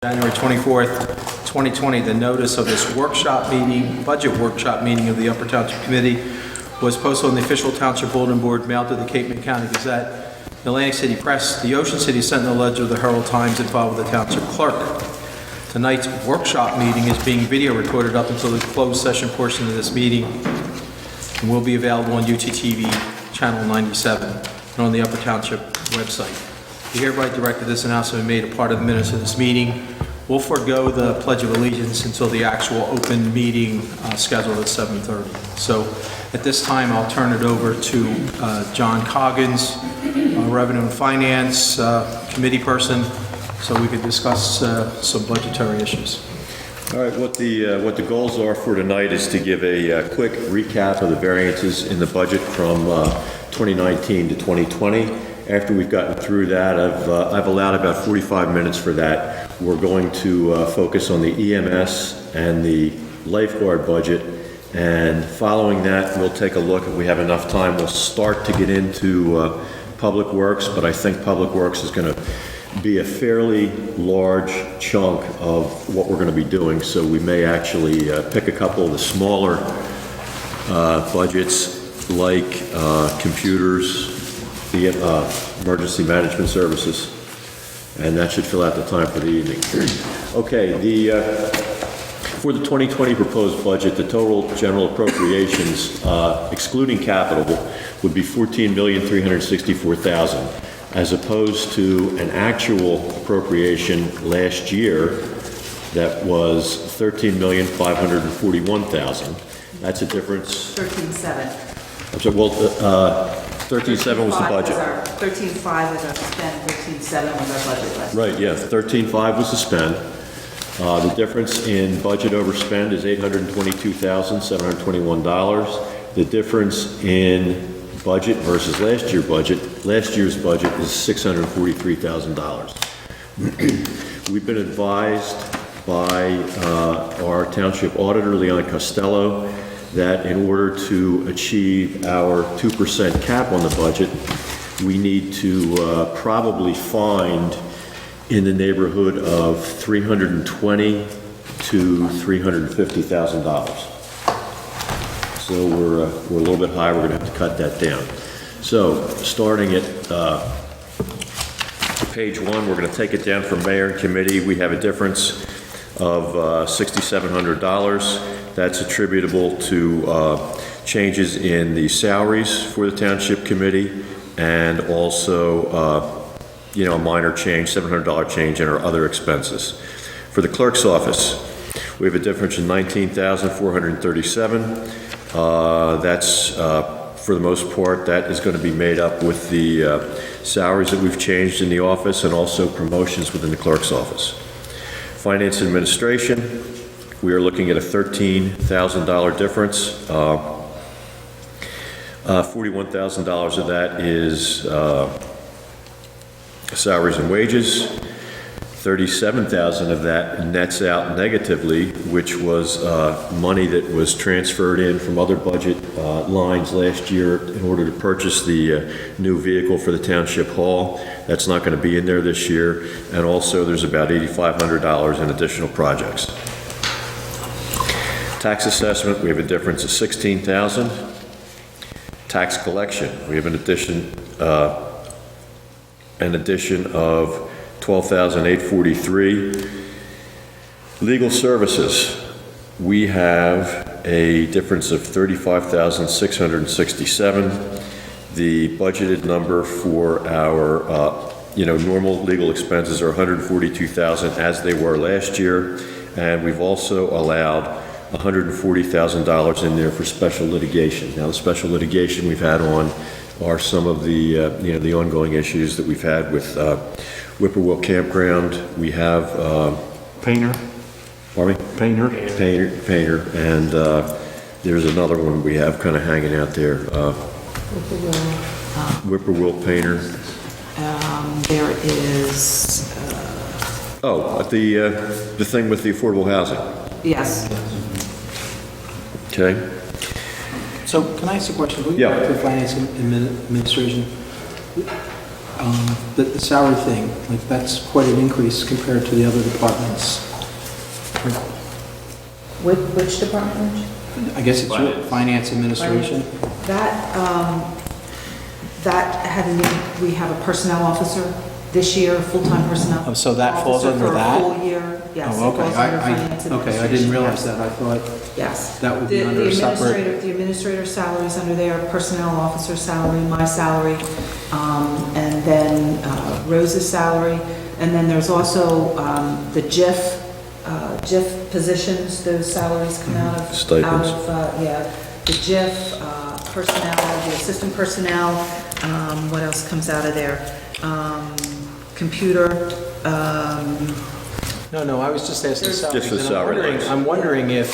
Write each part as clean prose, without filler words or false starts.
January 24th, 2020, the notice of this workshop meeting, budget workshop meeting of the Upper Township Committee was posted on the official Township Bulletin Board, mailed to the Cape May County Gazette, the Atlantic City Press, the Ocean City Sentinel Ledger, the Herald Times, and filed with the Township Clerk. Tonight's workshop meeting is being video recorded up until the closed session portion of this meeting and will be available on UTTV Channel 97 and on the Upper Township website. Be hereby directed this announcement be made a part of the minutes of this meeting. We'll forego the Pledge of Allegiance until the actual open meeting scheduled at 7:30. So at this time, I'll turn it over to John Coggins, Revenue and Finance Committee person, so we could discuss some budgetary issues. All right, what the goals are for tonight is to give a quick recap of the variances in the budget from 2019 to 2020. After we've gotten through that, I've allowed about 45 minutes for that. We're going to focus on the EMS and the lifeguard budget, and following that, we'll take a look. If we have enough time, we'll start to get into Public Works, but I think Public Works is going to be a fairly large chunk of what we're going to be doing, so we may actually pick a couple of the smaller budgets like computers, the emergency management services, and that should fill out the time for the evening. Okay, for the 2020 proposed budget, the total general appropriations, excluding capital, would be $14,364,000, as opposed to an actual appropriation last year that was $13,541,000. That's a difference. 13.7. I'm sorry, well, 13.7 was the budget. 13.5 was our spend, 13.7 was our budget last year. Right, yes, 13.5 was the spend. The difference in budget overspend is $822,721. The difference in budget versus last year's budget is $643,000. We've been advised by our township auditor, Leon Costello, that in order to achieve our 2% cap on the budget, we need to probably find in the neighborhood of $320,000 to $350,000. So we're a little bit high. We're going to have to cut that down. So starting at page 1, we're going to take it down from mayor and committee. We have a difference of $6,700. That's attributable to changes in the salaries for the township committee, and also a minor change, $700 change in our other expenses. For the clerk's office, we have a difference in $19,437. That's for the most part, that is going to be made up with the salaries that we've changed in the office and also promotions within the clerk's office. Finance and administration, we are looking at a $13,000 difference. $41,000 of that is salaries and wages. $37,000 of that nets out negatively, which was money that was transferred in from other budget lines last year in order to purchase the new vehicle for the township hall. That's not going to be in there this year. And also there's about $8,500 in additional projects. Tax assessment, we have a difference of $16,000. Tax collection, we have an addition of $12,843. Legal services, we have a difference of $35,667. The budgeted number for our normal legal expenses are $142,000 as they were last year, and we've also allowed $140,000 in there for special litigation. Now, the special litigation we've had on are some of the the ongoing issues that we've had with Whippoorwill Campground. We have Painter. Pardon me? Painter, and there's another one we have kind of hanging out there. Whippoorwill Painter. There is. The thing with the affordable housing. Yes. Okay. So can I ask a question? Yeah. For finance and administration, The salary thing, like, that's quite an increase compared to the other departments. Which department, Rich? I guess it's your finance administration? We have a personnel officer this year, full-time personnel. Oh, so that falls officer under that? For a full year, yes. Oh, it okay. falls under finance Okay, I didn't realize administration, that. I thought yes. that would be The- under a the separate... administrator- The administrator salary is under there, personnel officer salary, my salary, and then Rose's salary. And then there's also the JIF positions, those salaries come out of... Stipends. The JIF, personnel, the assistant personnel, what else comes out of there? Computer, No, I was just asking salaries. Just the and salary lines. I'm wondering if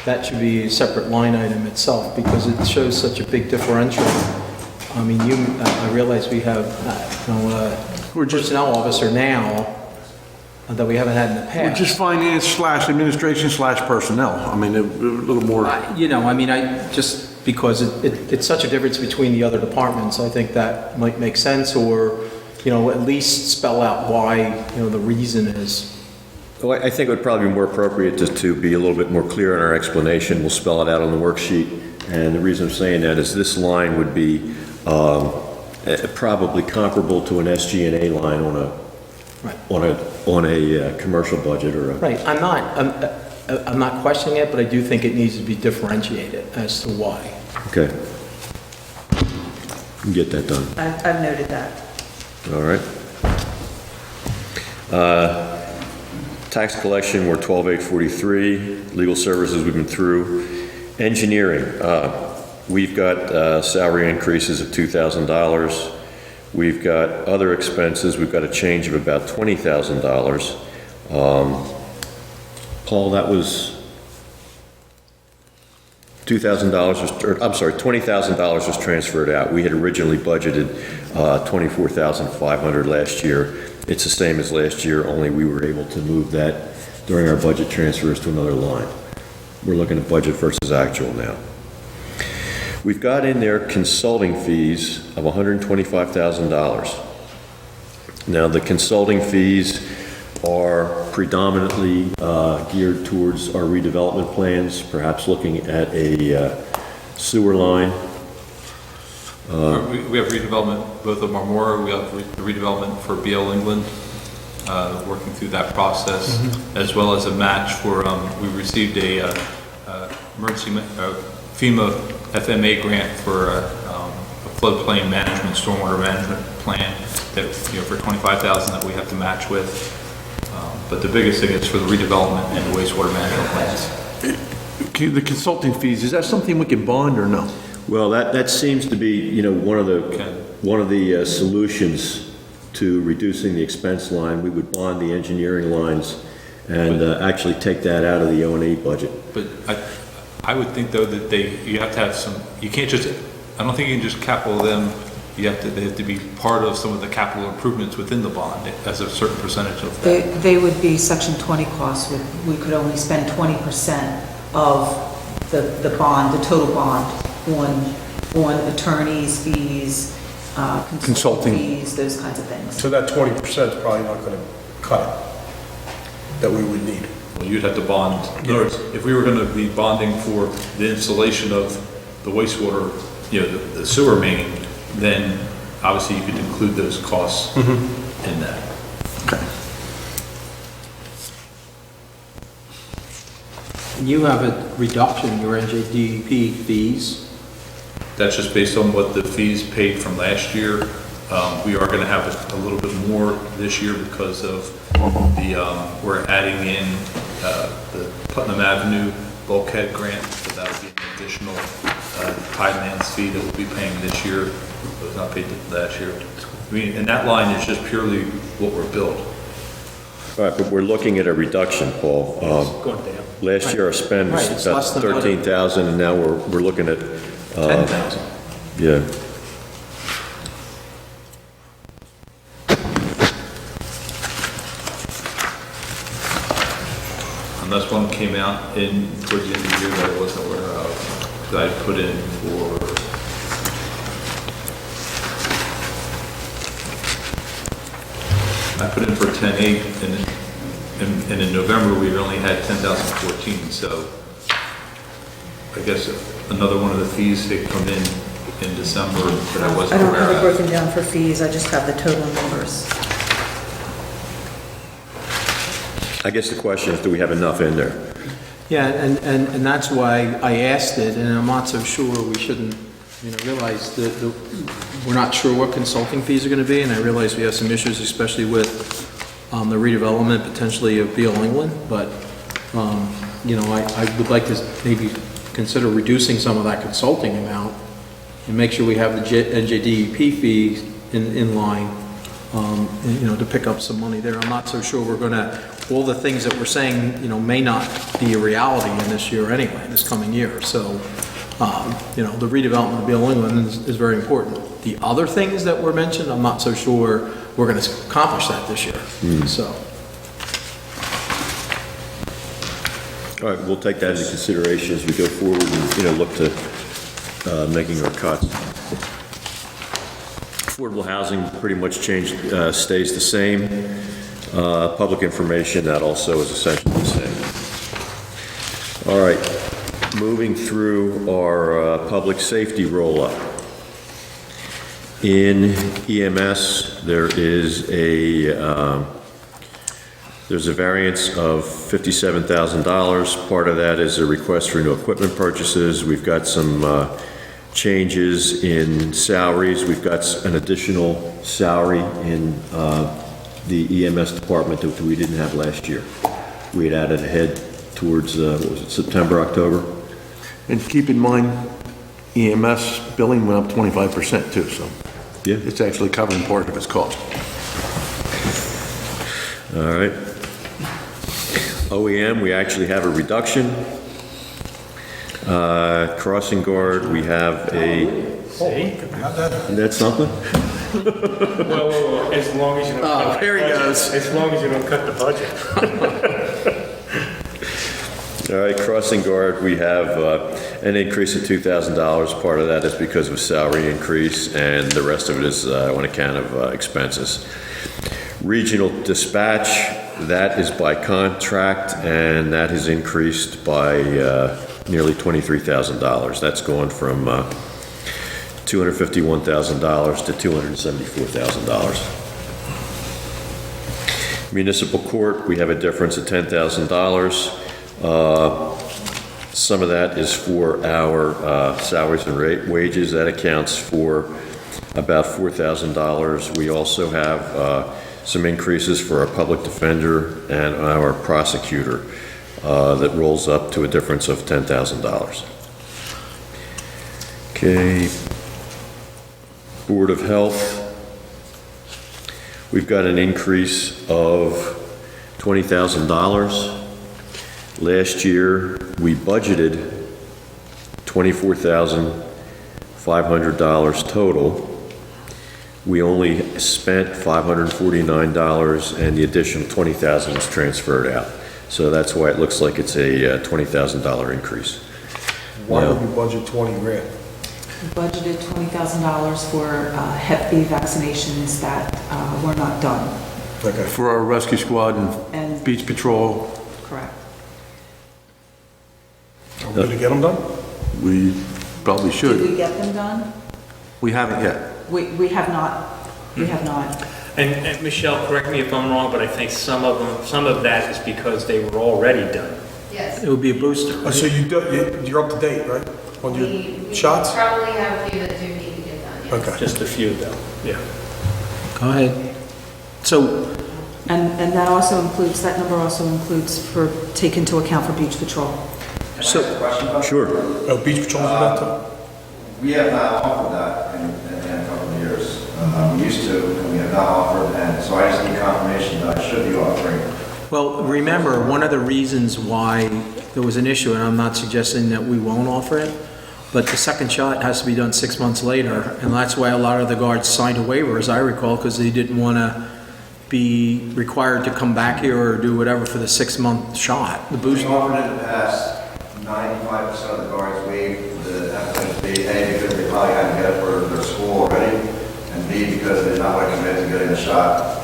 that should be a separate line item itself, because it shows such a big differential. I mean, I realize we have, personnel officer now that we haven't had in the past. Which is finance / administration / personnel. I mean, a little more. Just because it's such a difference between the other departments, I think that might make sense, or, at least spell out why, the reason is. Well, I think it would probably be more appropriate to be a little bit more clear in our explanation. We'll spell it out on the worksheet. And the reason I'm saying that is this line would be probably comparable to an SG&A line on a commercial budget or a... Right, I'm not questioning it, but I do think it needs to be differentiated as to why. Okay. You can get that done. I've noted that. All right. Tax collection, we're 12,843. Legal services, we've been through. Engineering, we've got salary increases of $2,000. We've got other expenses, we've got a change of about $20,000. Paul, that was $20,000 was transferred out. We had originally budgeted $24,500 last year. It's the same as last year, only we were able to move that during our budget transfers to another line. We're looking at budget versus actual now. We've got in there consulting fees of $125,000. Now, the consulting fees are predominantly geared towards our redevelopment plans, perhaps looking at a sewer line. We have redevelopment, both of them are more. We have the redevelopment for BL England, working through that process, as well as a match for, we received a emergency FEMA FMA grant for a floodplain management, stormwater management plan that, for $25,000 that we have to match with. But the biggest thing is for the redevelopment and the wastewater management plans. The consulting fees, is that something we can bond or no? Well, that seems to be, one of the solutions to reducing the expense line. We would bond the engineering lines and actually take that out of the O&E budget. But I would think though that you have to have some, you can't just, I don't think you can just capital them. They have to be part of some of the capital improvements within the bond as a certain percentage of that. They would be section 20 costs. We could only spend 20% of the bond, the total bond, on attorneys' fees, consulting fees, those kinds of things. So that 20% is probably not going to cut it, that we would need. Well, you'd have to bond. In other words, if we were going to be bonding for the installation of the wastewater, the sewer main, then obviously you could include those costs in that. Okay. You have a reduction in your NJDP fees. That's just based on what the fees paid from last year. We are going to have a little bit more this year because of we're adding in the Putnam Avenue bulkhead grant, so that would be an additional tideman's fee that we'll be paying this year. It was not paid last year. And that line is just purely what we're billed. All right, but we're looking at a reduction, Paul. Going down. Last year our spend was Right, it's about less than 13,000, and now we're looking at 10,000. yeah. And this one came out towards the end of the year that I wasn't aware of, that I put in for I put in for 10.8, and in November, we only had 10,014, so I guess another one of the fees that come in December that I I wasn't don't have it aware of. broken down for fees, I just have the total numbers. I guess the question is, do we have enough in there? Yeah, and that's why I asked it, and I'm not so sure we shouldn't, realize that we're not sure what consulting fees are gonna be, and I realize we have some issues, especially with the redevelopment potentially of Beale England, but, I would like to maybe consider reducing some of that consulting amount and make sure we have the NJDEP fees in line, to pick up some money there. I'm not so sure we're gonna, all the things that we're saying, may not be a reality in this year anyway, this coming year. So, the redevelopment of Beale England is very important. The other things that were mentioned, I'm not so sure we're gonna accomplish that this year, so. All right, we'll take that into consideration as we go forward and, look to making our cuts. Affordable housing pretty much changed, stays the same. Public information, that also is essentially the same. All right, moving through our public safety roll-up. In EMS, there's a variance of $57,000. Part of that is a request for new equipment purchases. We've got some changes in salaries. We've got an additional salary in the EMS department that we didn't have last year. We had added a head towards, September, October? And keep in mind, EMS billing went up 25% too, so Yeah. it's actually covering part of its cost. All right. OEM, we actually have a reduction. Crossing guard, we have a, that's something? Well, as long as you don't. cut the here he budget. goes. As long as you don't cut the budget. All right, crossing guard, we have an increase of $2,000. Part of that is because of salary increase, and the rest of it is on account of expenses. Regional dispatch, that is by contract, and that has increased by nearly $23,000. That's gone from $251,000 to $274,000. Municipal court, we have a difference of $10,000. Some of that is for our salaries and wages. That accounts for about $4,000. We also have some increases for our public defender and our prosecutor that rolls up to a difference of $10,000. Okay. Board of Health, we've got an increase of $20,000. Last year, we budgeted $24,500 total. We only spent $549, and the additional $20,000 was transferred out. So that's why it looks like it's a $20,000 increase. Why would we budget 20 grand? We budgeted $20,000 for Hep B vaccinations that were not done. Okay. For our rescue squad And- and beach patrol, Correct. Are we gonna get them done? we probably Did should. we get them done? We haven't yet. We have not. We have not. And Michelle, correct me if I'm wrong, but I think some of that is because they were already done. Yes. It would be a booster, Oh, so you're up to date, right? On your We shots? probably have a few that do need to get done, yes. Okay. Just a few though, yeah. Go ahead. So, And that also includes, that number also includes for, take into account for beach patrol. Sure. Oh, beach patrol's in that too? We have not offered that in a couple of years. We used to, and we have not offered, and so I just need confirmation that I should be offering. well, remember, one of the reasons why there was an issue, and I'm not suggesting that we won't offer it, but the second shot has to be done 6 months later, and that's why a lot of the guards signed a waiver, as I recall, because they didn't want to be required to come back here or do whatever for the 6-month shot, the We booster. offered in the past, 95% of the guards waived the hepatitis B, A, because they probably had to get it for their school already, and B, because they did not want to commit to getting the shot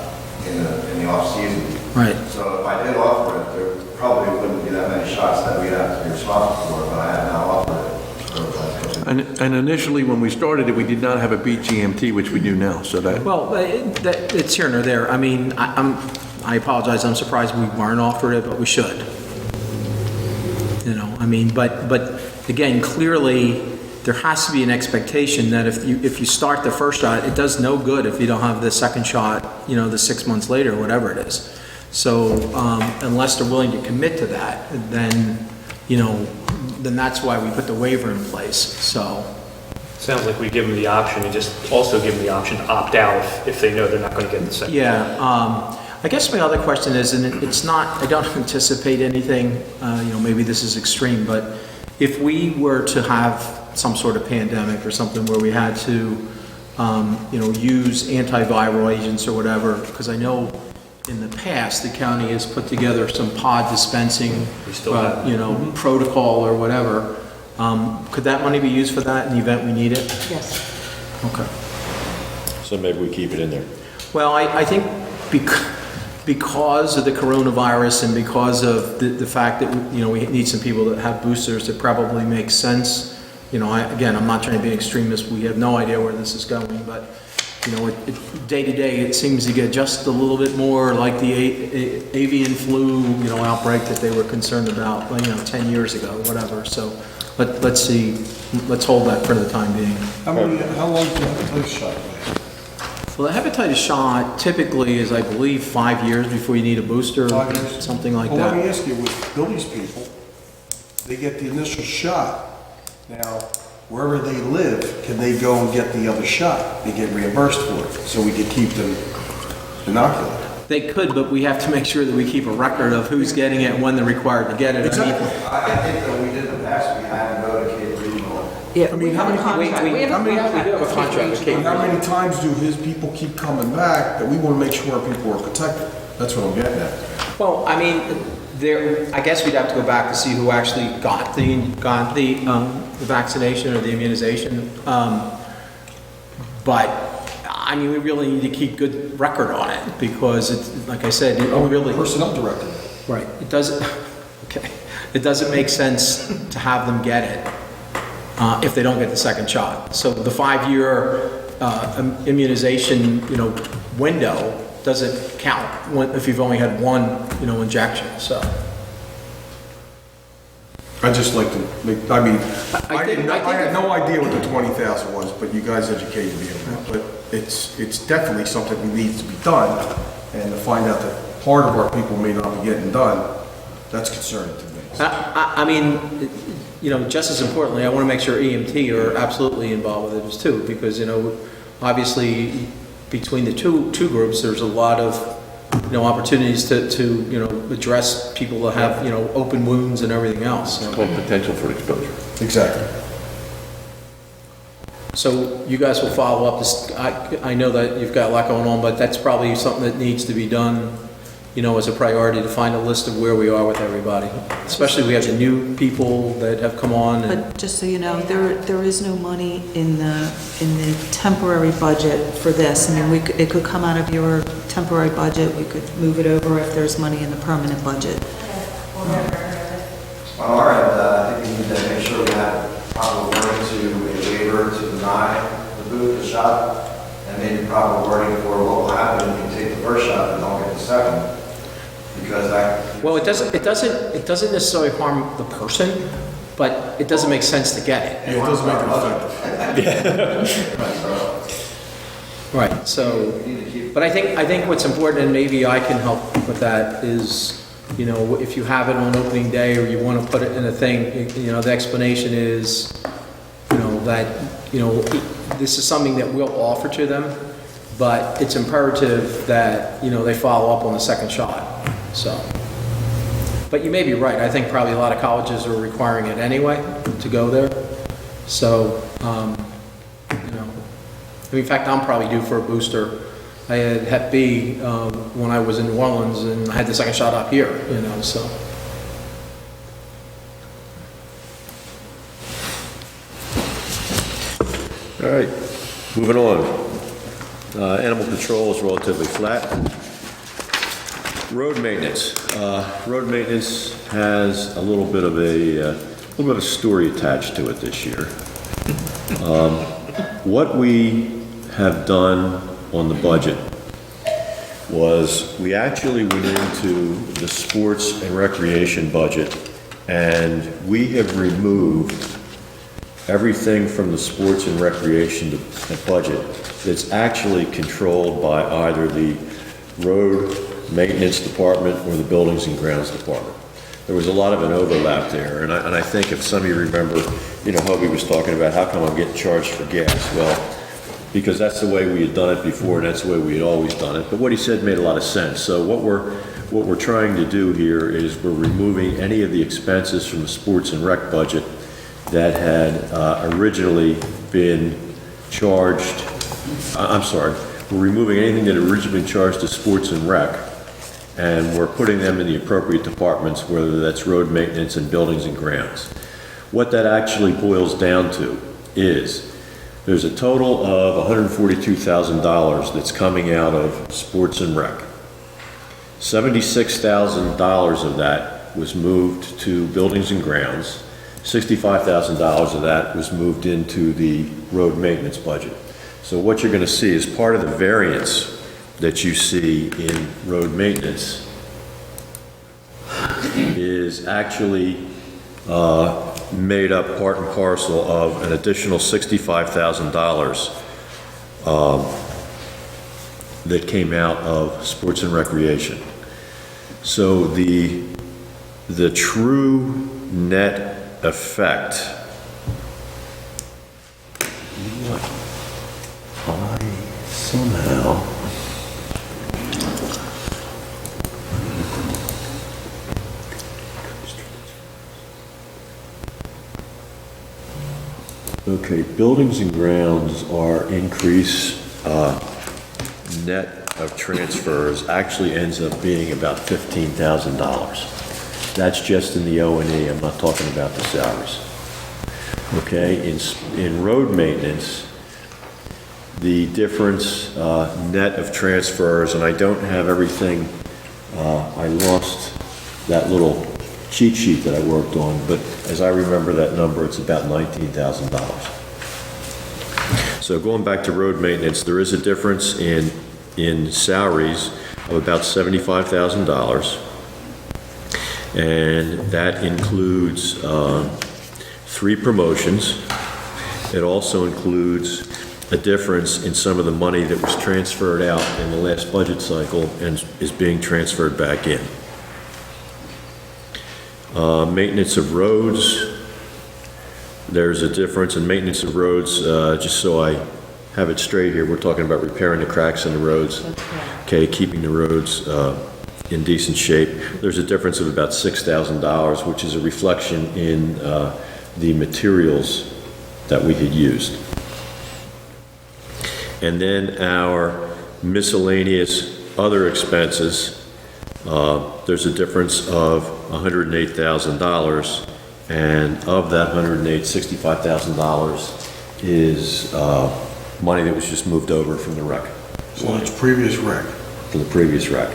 in the the off-season. Right. So if I did offer it, there probably wouldn't be that many shots that we'd have to be responsible for, but I have now offered it. So And initially, when we started it, we did not have a beach EMT, which we do now, so that, Well, it's here nor there. I mean, I apologize, I'm surprised we weren't offered it, but we should. You know, I mean, but again, clearly, there has to be an expectation that if you start the first shot, it does no good if you don't have the second shot, you know, the 6 months later, whatever it is. So, unless they're willing to commit to that, then, you know, then that's why we put the waiver in place, so. Sounds like we give them the option, and just also give them the option to opt out if they know they're not going to get the second. Yeah, I guess my other question is, and it's not, I don't anticipate anything, you know, maybe this is extreme, but if we were to have some sort of pandemic or something where we had to, you know, use antiviral agents or whatever, because I know in the past, the county has put together some pod dispensing, We still have. you know, protocol or whatever. Could that money be used for that in the event we need it? Yes. Okay. So maybe we keep it in there. Well, I think because of the coronavirus and because of the fact that, you know, we need some people that have boosters, it probably makes sense. You know, again, I'm not trying to be an extremist, we have no idea where this is going, but, you know, day to day, it seems to get just a little bit more like the avian flu, you know, outbreak that they were concerned about, you know, 10 years ago, whatever. So let's see, let's hold that for the time being. How long do you have a shot last? Well, the hepatitis shot typically is, I believe, 5 years before you need a booster, 5 years? something like Well, let me that. ask you, with Billy's people, they get the initial shot. Now, wherever they live, can they go and get the other shot? They get reimbursed for it, so we can keep them inoculated. They could, but we have to make sure that we keep a record of who's getting it and when they're required to get it. I mean, I think that we did in the past, we had to go to Cape Regional. Yeah, I mean, how many- contract. we We have a how many- contract. we do have a contract with Cape How many times do his people keep coming back that we want to make sure our people are protected? That's what I'm getting at. Well, I mean, I guess we'd have to go back to see who actually got the vaccination or the immunization. But, I mean, we really need to keep good record on it because it's, like I said, it really. Personnel director. Right, it doesn't, okay, it doesn't make sense to have them get it if they don't get the second shot. So the 5-year immunization, you know, window doesn't count if you've only had one, you know, injection, so. I just like to make, I mean, I think I had if- no idea what the 20,000 was, but you guys educated me on that. But it's definitely something that needs to be done, and to find out that part of our people may not be getting done, that's concerning to me. I mean, you know, just as importantly, I want to make sure EMT are absolutely involved with it too, because, you know, obviously, between the two groups, there's a lot of, you know, opportunities to, you know, address people that have, you know, open wounds and everything else. It's called potential for exposure. Exactly. So you guys will follow up this, I know that you've got a lot going on, but that's probably something that needs to be done, you know, as a priority to find a list of where we are with everybody. Especially we have the new people that have come on and, But just so you know, there is no money in the temporary budget for this. I mean, it could come out of your temporary budget, we could move it over if there's money in the permanent budget. On our end, I think we need to make sure we have proper wording to a waiver to deny the booth, the shot, and maybe proper wording for what will happen if you take the first shot and don't get the second. Because that. well, it doesn't necessarily harm the person, but it doesn't make sense to get it. Yeah, it doesn't make it effective. Right, so, but I think what's important, and maybe I can help with that, is, you know, if you have it on opening day or you want to put it in a thing, you know, the explanation is, you know, that, you know, this is something that we'll offer to them, but it's imperative that, you know, they follow up on the second shot, so. But you may be right, I think probably a lot of colleges are requiring it anyway to go there, so, you know, in fact, I'm probably due for a booster. I had Hep B when I was in New Orleans, and I had the second shot up here, you know, so. All right, moving on. Animal control is relatively flat. Road maintenance. Road maintenance has a little bit of a story attached to it this year. What we have done on the budget was we actually went into the sports and recreation budget, and we have removed everything from the sports and recreation budget that's actually controlled by either the road maintenance department or the buildings and grounds department. There was a lot of an overlap there, and I think if some of you remember, Hobie was talking about how come I'm getting charged for gas. Well, because that's the way we had done it before, and that's the way we had always done it. But what he said made a lot of sense. So what we're trying to do here is we're removing any of the expenses from the sports and rec budget that had originally been charged. We're removing anything that had originally been charged to sports and rec, and we're putting them in the appropriate departments, whether that's road maintenance and buildings and grounds. What that actually boils down to is there's a total of $142,000 that's coming out of sports and rec. $76,000 of that was moved to buildings and grounds. $65,000 of that was moved into the road maintenance budget. So what you're going to see is part of the variance that you see in road maintenance is actually made up part and parcel of an additional $65,000 that came out of sports and recreation. So the true net effect, I somehow okay, buildings and grounds are increase net of transfers actually ends up being about $15,000. That's just in the O&E. I'm not talking about the salaries. Okay, in road maintenance, the difference net of transfers, and I don't have everything, I lost that little cheat sheet that I worked on, but as I remember that number, it's about $19,000. So going back to road maintenance, there is a difference in salaries of about $75,000, and that includes 3 promotions. It also includes a difference in some of the money that was transferred out in the last budget cycle and is being transferred back in. Maintenance of roads, there's a difference in maintenance of roads, just so I have it straight here, we're talking about repairing the cracks in the roads, okay, keeping the roads in decent shape. There's a difference of about $6,000, which is a reflection in the materials that we had used. And then our miscellaneous other expenses, there's a difference of $108,000, and of that $65,000 is money that was just moved over from the rec. So it's previous rec. From the previous rec.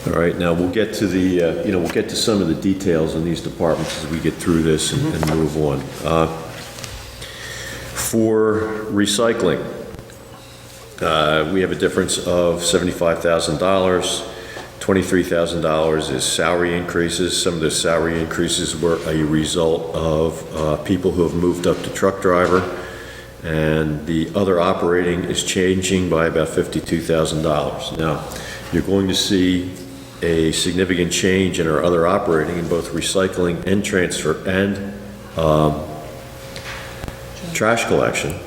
All right, now we'll get to the, we'll get to some of the details in these departments as we get through this and move on. For recycling, we have a difference of $75,000. $23,000 is salary increases. Some of the salary increases were a result of people who have moved up to truck driver, and the other operating is changing by about $52,000. Now, you're going to see a significant change in our other operating in both recycling and transfer and trash collection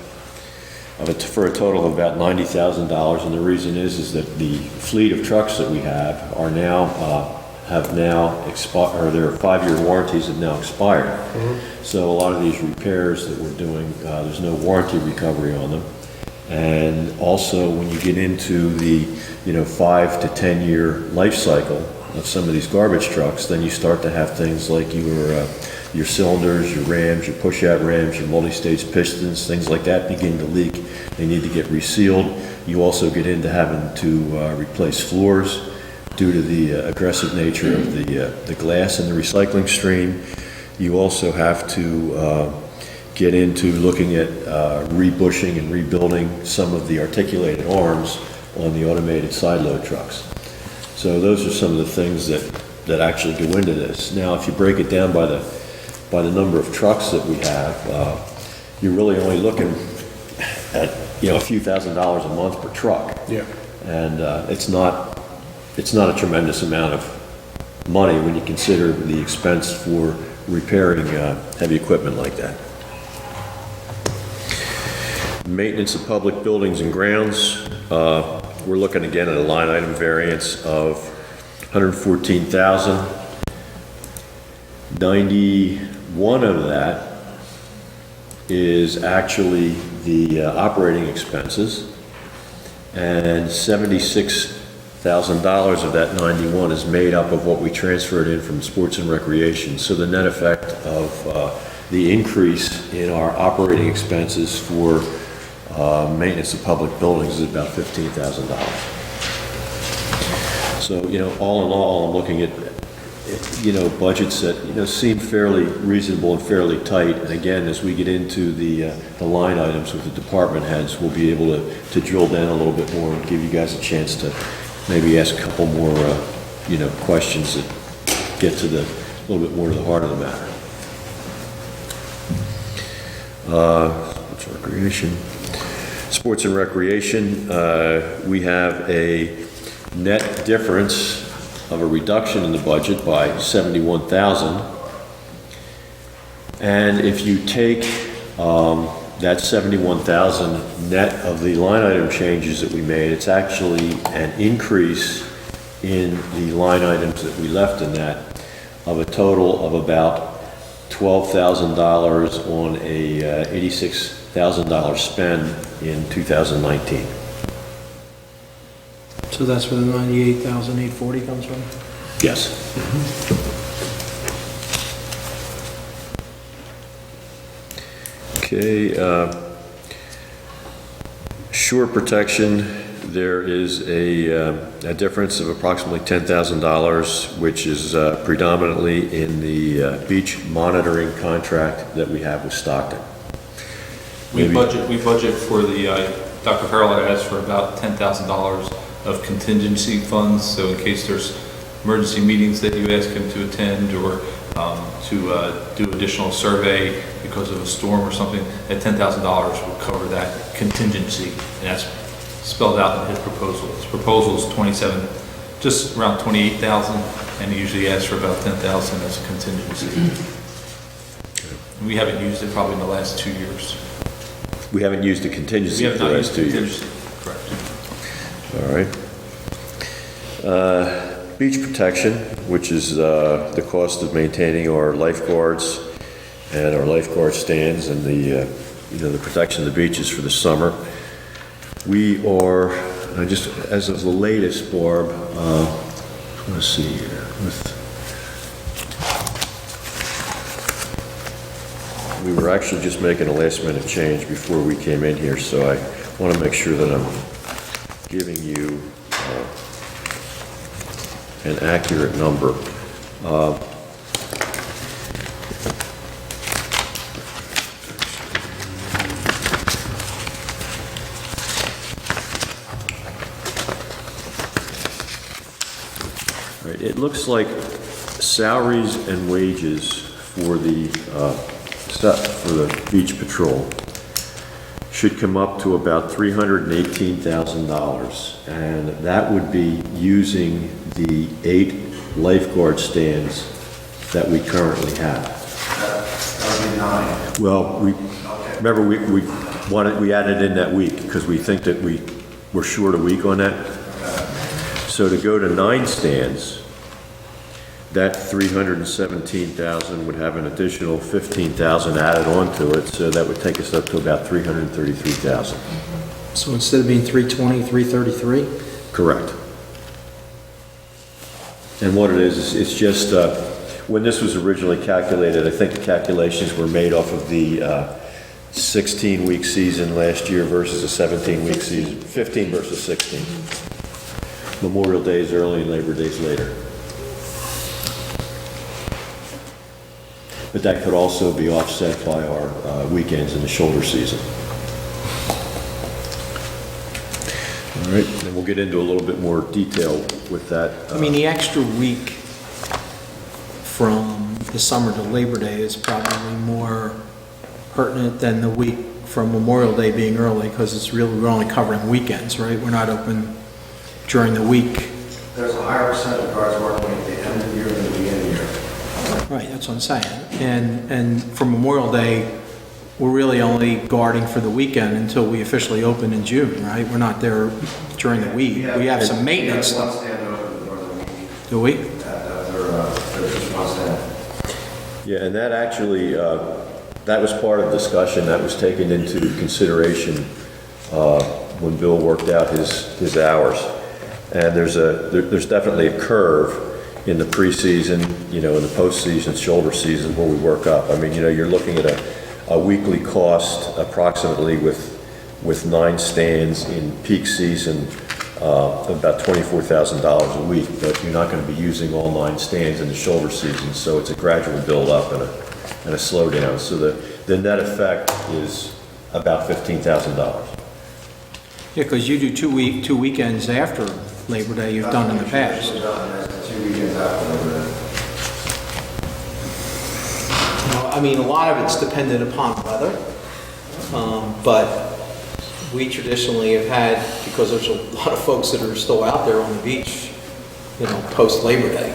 for a total of about $90,000, and the reason is that the fleet of trucks that we have are now expired, or their 5-year warranties have now expired. So a lot of these repairs that we're doing, there's no warranty recovery on them. And also, when you get into the 5 to 10 year life cycle of some of these garbage trucks, then you start to have things like your your cylinders, your rams, your push-out rams, your multi-stage pistons, things like that begin to leak. They need to get resealed. You also get into having to replace floors due to the aggressive nature of the glass in the recycling stream. You also have to get into looking at rebushing and rebuilding some of the articulated arms on the automated side load trucks. So those are some of the things that actually go into this. Now, if you break it down by the number of trucks that we have, you're really only looking at, a few $1,000s a month per truck. Yeah. And it's not a tremendous amount of money when you consider the expense for repairing heavy equipment like that. Maintenance of public buildings and grounds, we're looking again at a line item variance of $114,000. 91 of that is actually the operating expenses, and $76,000 of that 91 is made up of what we transferred in from sports and recreation. So the net effect of the increase in our operating expenses for maintenance of public buildings is about $15,000. So, all in all, I'm looking at, budgets that, seem fairly reasonable and fairly tight. And again, as we get into the line items with the department heads, we'll be able to drill down a little bit more and give you guys a chance to maybe ask a couple more, questions that get to a little bit more to the heart of the matter. Sports recreation. Sports and recreation, we have a net difference of a reduction in the budget by $71,000. And if you take that $71,000 net of the line item changes that we made, it's actually an increase in the line items that we left in that of a total of about $12,000 on a $86,000 spend in 2019. So that's where the 98,840 comes from? Yes. Okay, shore protection, there is a difference of approximately $10,000, which is predominantly in the beach monitoring contract that we have with Stockton. We budget for the, Dr. Farrell had asked for about $10,000 of contingency funds, so in case there's emergency meetings that you ask him to attend or to do additional survey because of a storm or something, that $10,000 would cover that contingency, and that's spelled out in his proposal. His proposal is just around 28,000, and he usually asks for about 10,000 as a contingency. We haven't used it probably in the last 2 years. We haven't used a contingency for the last 2 years. Correct. All right. Beach protection, which is the cost of maintaining our lifeguards and our lifeguard stands and the protection of the beaches for the summer. We are, just as of the latest, Barb, let's see here. We were actually just making a last minute change before we came in here, so I want to make sure that I'm giving you an accurate number. Right, it looks like salaries and wages for the beach patrol should come up to about $318,000, and that would be using the 8 lifeguard stands that we currently have. That would be 9. Well, remember we added in that week because we think that we're short a week on that. So to go to 9 stands, that $317,000 would have an additional $15,000 added onto it, so that would take us up to about $333,000. So instead of being 320, 333? Correct. And what it is, it's just, when this was originally calculated, I think the calculations were made off of the 16-week season last year versus a 17-week season, 15 versus 16. Memorial Day is early and Labor Day is later. But that could also be offset by our weekends in the shoulder season. All right, and we'll get into a little bit more detail with that. I mean, the extra week from the summer to Labor Day is probably more pertinent than the week from Memorial Day being early, because it's really, we're only covering weekends, right? We're not open during the week. There's a higher percent of guards working at the end of the year than the beginning of the year. Right, that's what I'm saying. And for Memorial Day, we're really only guarding for the weekend until we officially open in June, right? We're not there during the week. We have some maintenance We have one stuff. stand open during the week. Do we? There's just one stand. Yeah, and that actually, that was part of the discussion that was taken into consideration when Bill worked out his hours. And there's definitely a curve in the preseason, in the postseason, shoulder season, where we work up. I mean, you're looking at a weekly cost approximately with 9 stands in peak season, about $24,000 a week, but you're not going to be using all 9 stands in the shoulder season, so it's a gradual build-up and a slowdown. So the net effect is about $15,000. Yeah, because you do two weekends after Labor Day, you've done in the past. That's 2 weekends after Labor Day. I mean, a lot of it's dependent upon weather, but we traditionally have had, because there's a lot of folks that are still out there on the beach, post Labor Day.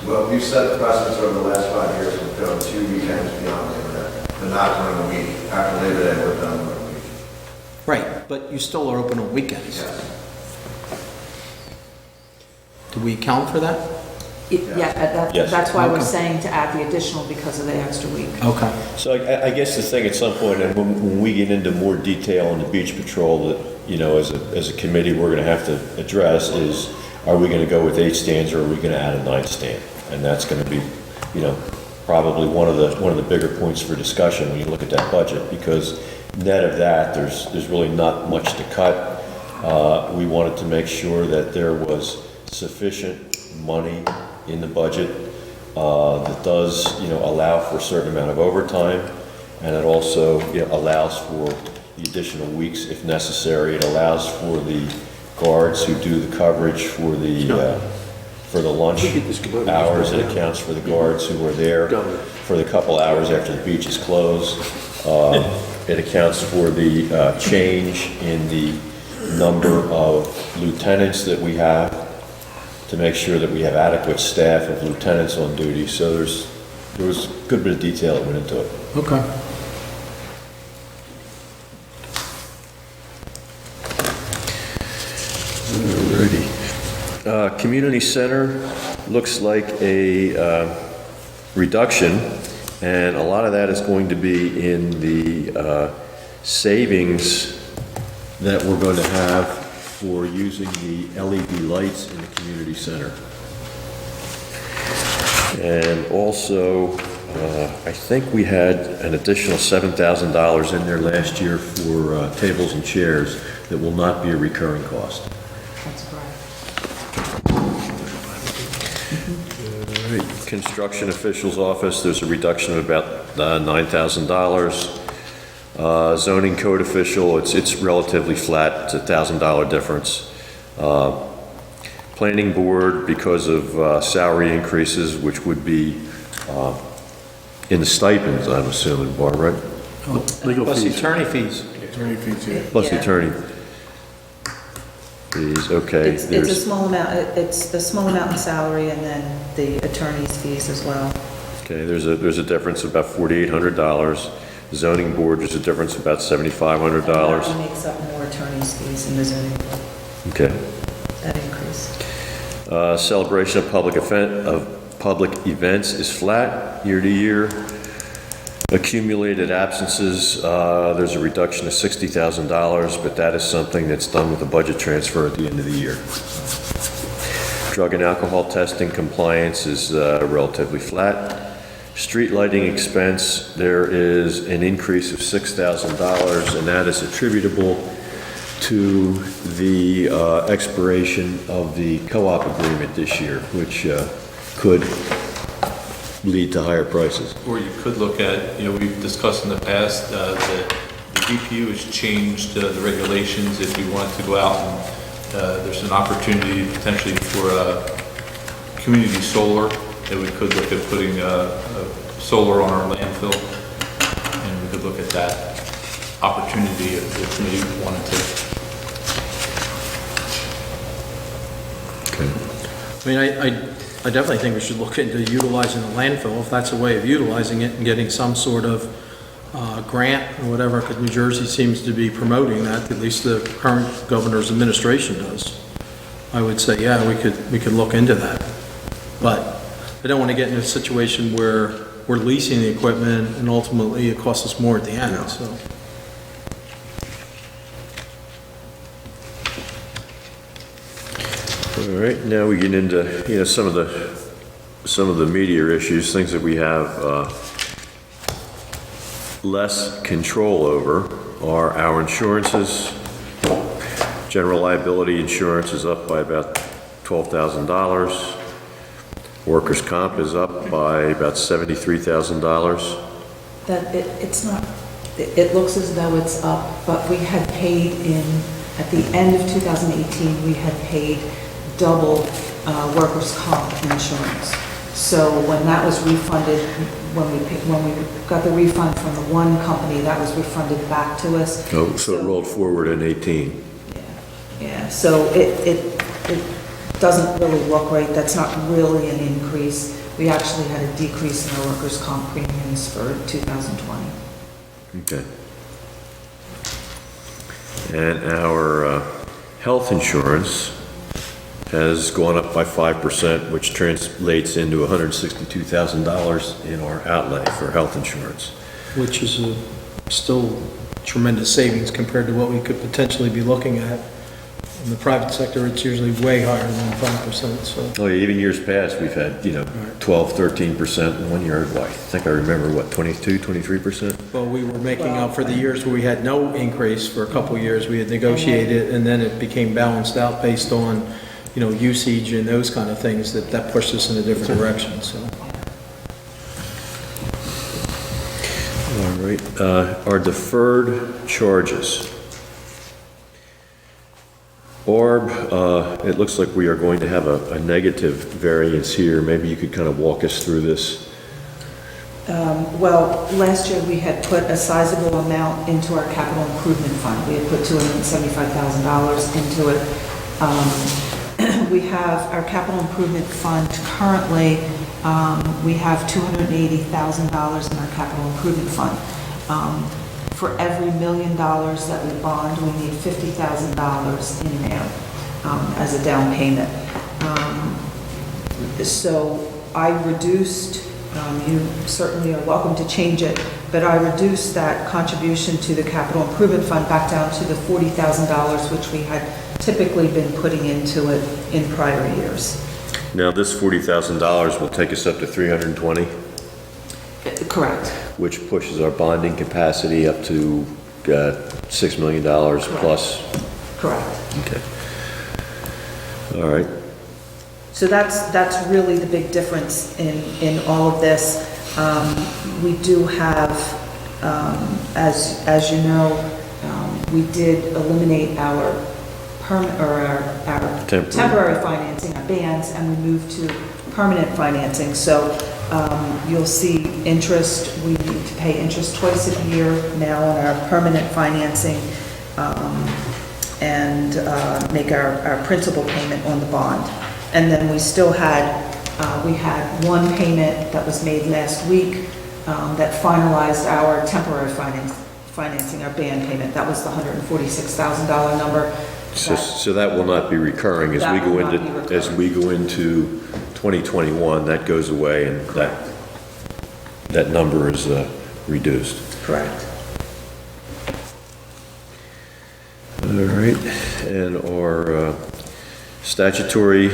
Well, we've set the precedence over the last 5 years of going 2 weekends beyond Labor Day, but not during the week. After Labor Day, we're done during the week. Right, but you still are open on weekends. Yes. Do we account for that? Yes. That's why we're Okay. saying to add the additional because of the extra week. Okay. So I guess the thing at some point, and when we get into more detail on the beach patrol that, as a committee, we're going to have to address is, are we going to go with 8 stands or are we going to add a 9th stand? And that's going to be, probably one of the bigger points for discussion when you look at that budget, because net of that, there's really not much to cut. We wanted to make sure that there was sufficient money in the budget that does, allow for a certain amount of overtime, and it also, allows for the additional weeks if necessary. It allows for the guards who do the coverage for the lunch hours. It accounts for the guards who are there for the couple hours after the beach is closed. It accounts for the change in the number of lieutenants that we have, to make sure that we have adequate staff of lieutenants on duty. So there was a good bit of detail that went into it. Okay. Alrighty. Community center looks like a reduction, and a lot of that is going to be in the savings that we're going to have for using the LED lights in the community center. And also, I think we had an additional $7,000 in there last year for tables and chairs that will not be a recurring cost. That's correct. All right, construction officials office, there's a reduction of about $9,000. Zoning code official, it's relatively flat, it's a $1,000 difference. Planning board, because of salary increases, which would be in the stipends, I'm assuming, Barbara, right? Legal Plus the fees. attorney fees. Attorney fees, yeah. Plus the Yeah. attorney fees, okay. It's a there's- small amount, it's a small amount in salary and then the attorney's fees as well. Okay, there's a difference of about $4,800. Zoning board, there's a difference of about $7,500. That makes up more attorney's fees in the zoning board, Okay. that increase. Celebration of public events is flat year to year. Accumulated absences, there's a reduction of $60,000, but that is something that's done with a budget transfer at the end of the year. Drug and alcohol testing compliance is relatively flat. Street lighting expense, there is an increase of $6,000, and that is attributable to the expiration of the co-op agreement this year, which could lead to higher prices. Or you could look at, we've discussed in the past, that the DPU has changed the regulations. If you wanted to go out and, there's an opportunity potentially for community solar, that we could look at putting solar on our landfill, and we could look at that opportunity if the committee wanted to. I mean, I definitely think we should look into utilizing the landfill, if that's a way of utilizing it, and getting some sort of grant or whatever, because New Jersey seems to be promoting that, at least the current governor's administration does. I would say, yeah, we could look into that. But I don't want to get in a situation where we're leasing the equipment and ultimately it costs us more at the end, so. All right, now we get into, some of the meatier issues, things that we have less control over are our insurances. General liability insurance is up by about $12,000. Workers' comp is up by about $73,000. It's not, it looks as though it's up, but we had paid at the end of 2018, we had paid double workers' comp insurance. So when that was refunded, when we got the refund from the one company, that was refunded back to us. Oh, so it rolled forward in 18. Yeah, so it doesn't really look right. That's not really an increase. We actually had a decrease in our workers' comp premiums for 2020. Okay. And our health insurance has gone up by 5%, which translates into $162,000 in our outlay for health insurance. Which is still tremendous savings compared to what we could potentially be looking at. In the private sector, it's usually way higher than 5%, so. Oh, yeah, even years past, we've had, 12, 13%. In 1 year, I think I remember, 22, 23%? Well, we were making up for the years where we had no increase for a couple of years. We had negotiated, and then it became balanced out based on, usage and those kind of things that pushed us in a different direction, so. All right, our deferred charges. Barb, it looks like we are going to have a negative variance here. Maybe you could kind of walk us through this. Well, last year we had put a sizable amount into our capital improvement fund. We had put $275,000 into it. We have our capital improvement fund currently, we have $280,000 in our capital improvement fund. For every $1 million that we bond, we need $50,000 in there as a down payment. So I reduced, you certainly are welcome to change it, but I reduced that contribution to the capital improvement fund back down to the $40,000, which we had typically been putting into it in prior years. Now, this $40,000 will take us up to 320? Correct. Which pushes our bonding capacity up to $6 million plus. Correct. Okay. All right. So that's really the big difference in all of this. We do have, as you know, we did eliminate our temporary financing, our bans, and we moved to permanent financing. So you'll see interest, we need to pay interest twice a year now on our permanent financing, and make our principal payment on the bond. And then we still had, we had one payment that was made last week that finalized our temporary financing, our ban payment. That was the $146,000 number. So that will not be recurring as we go into 2021. That goes away, and that number is reduced. Correct. All right, and our statutory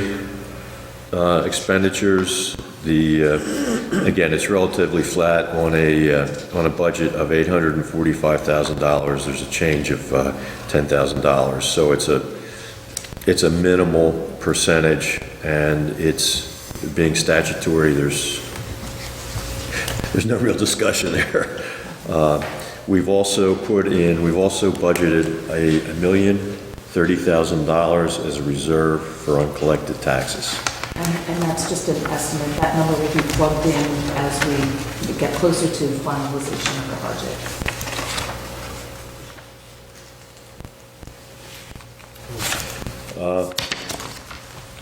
expenditures, again, it's relatively flat on a budget of $845,000. There's a change of $10,000. So it's a minimal percentage, and it's being statutory, there's no real discussion there. We've also budgeted $1,030,000 as a reserve for uncollected taxes. And that's just an estimate. That number will be plugged in as we get closer to finalization of the budget.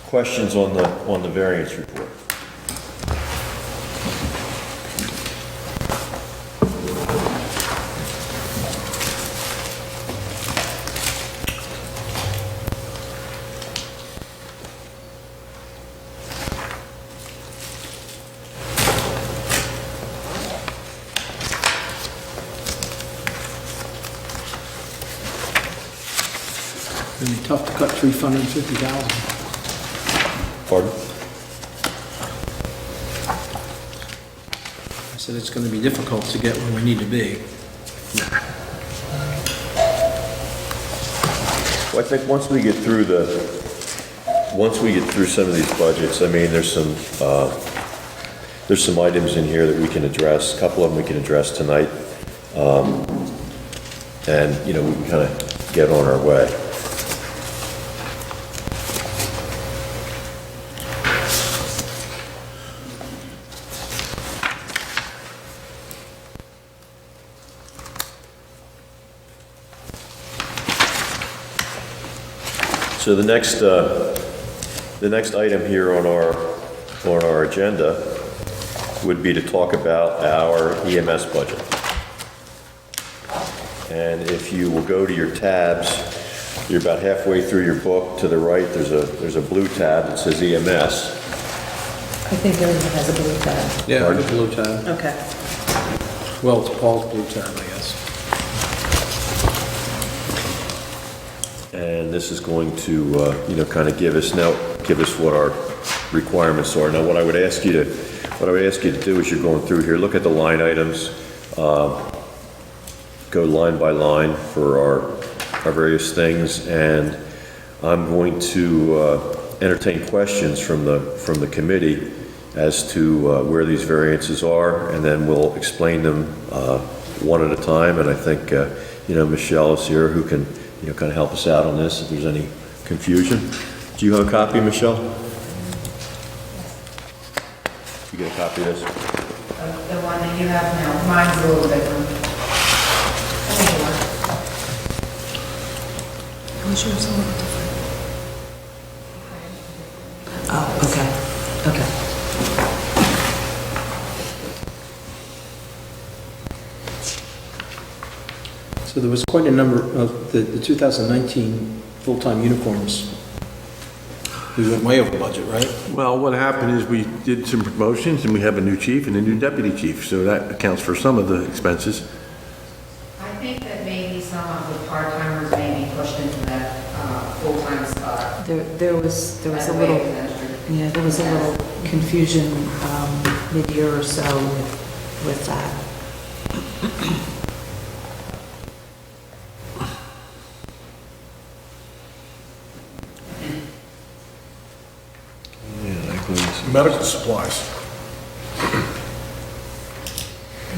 Questions on the variance report? It'd be tough to cut 350,000. Pardon? I said it's going to be difficult to get where we need to be. Well, I think once we get through some of these budgets, I mean, there's some items in here that we can address. A couple of them we can address tonight. And, we can kind of get on our way. So the next item here on our agenda would be to talk about our EMS budget. And if you will go to your tabs, you're about halfway through your book. To the right, there's a blue tab that says EMS. I think everyone has a blue tab. Yeah, the blue tab. Okay. Well, it's Paul's blue tab, I guess. And this is going to, kind of give us what our requirements are. Now, what I would ask you to do as you're going through here, look at the line items, go line by line for our various things, and I'm going to entertain questions from the committee as to where these variances are, and then we'll explain them one at a time. And I think Michelle is here who can kind of help us out on this if there's any confusion. Do you have a copy, Michelle? You get a copy of this? The one that you have now, mine's a little different. I'm sure it's a little different. Oh, okay. So there was quite a number of the 2019 full-time uniforms. We went way over budget, right? Well, what happened is we did some promotions, and we have a new chief and a new deputy chief, so that accounts for some of the expenses. I think that maybe some of the part-timers may be pushed into that full-time spot. There was a That's the way little, it was measured. yeah, there was a little confusion mid-year or so with that. Medical supplies.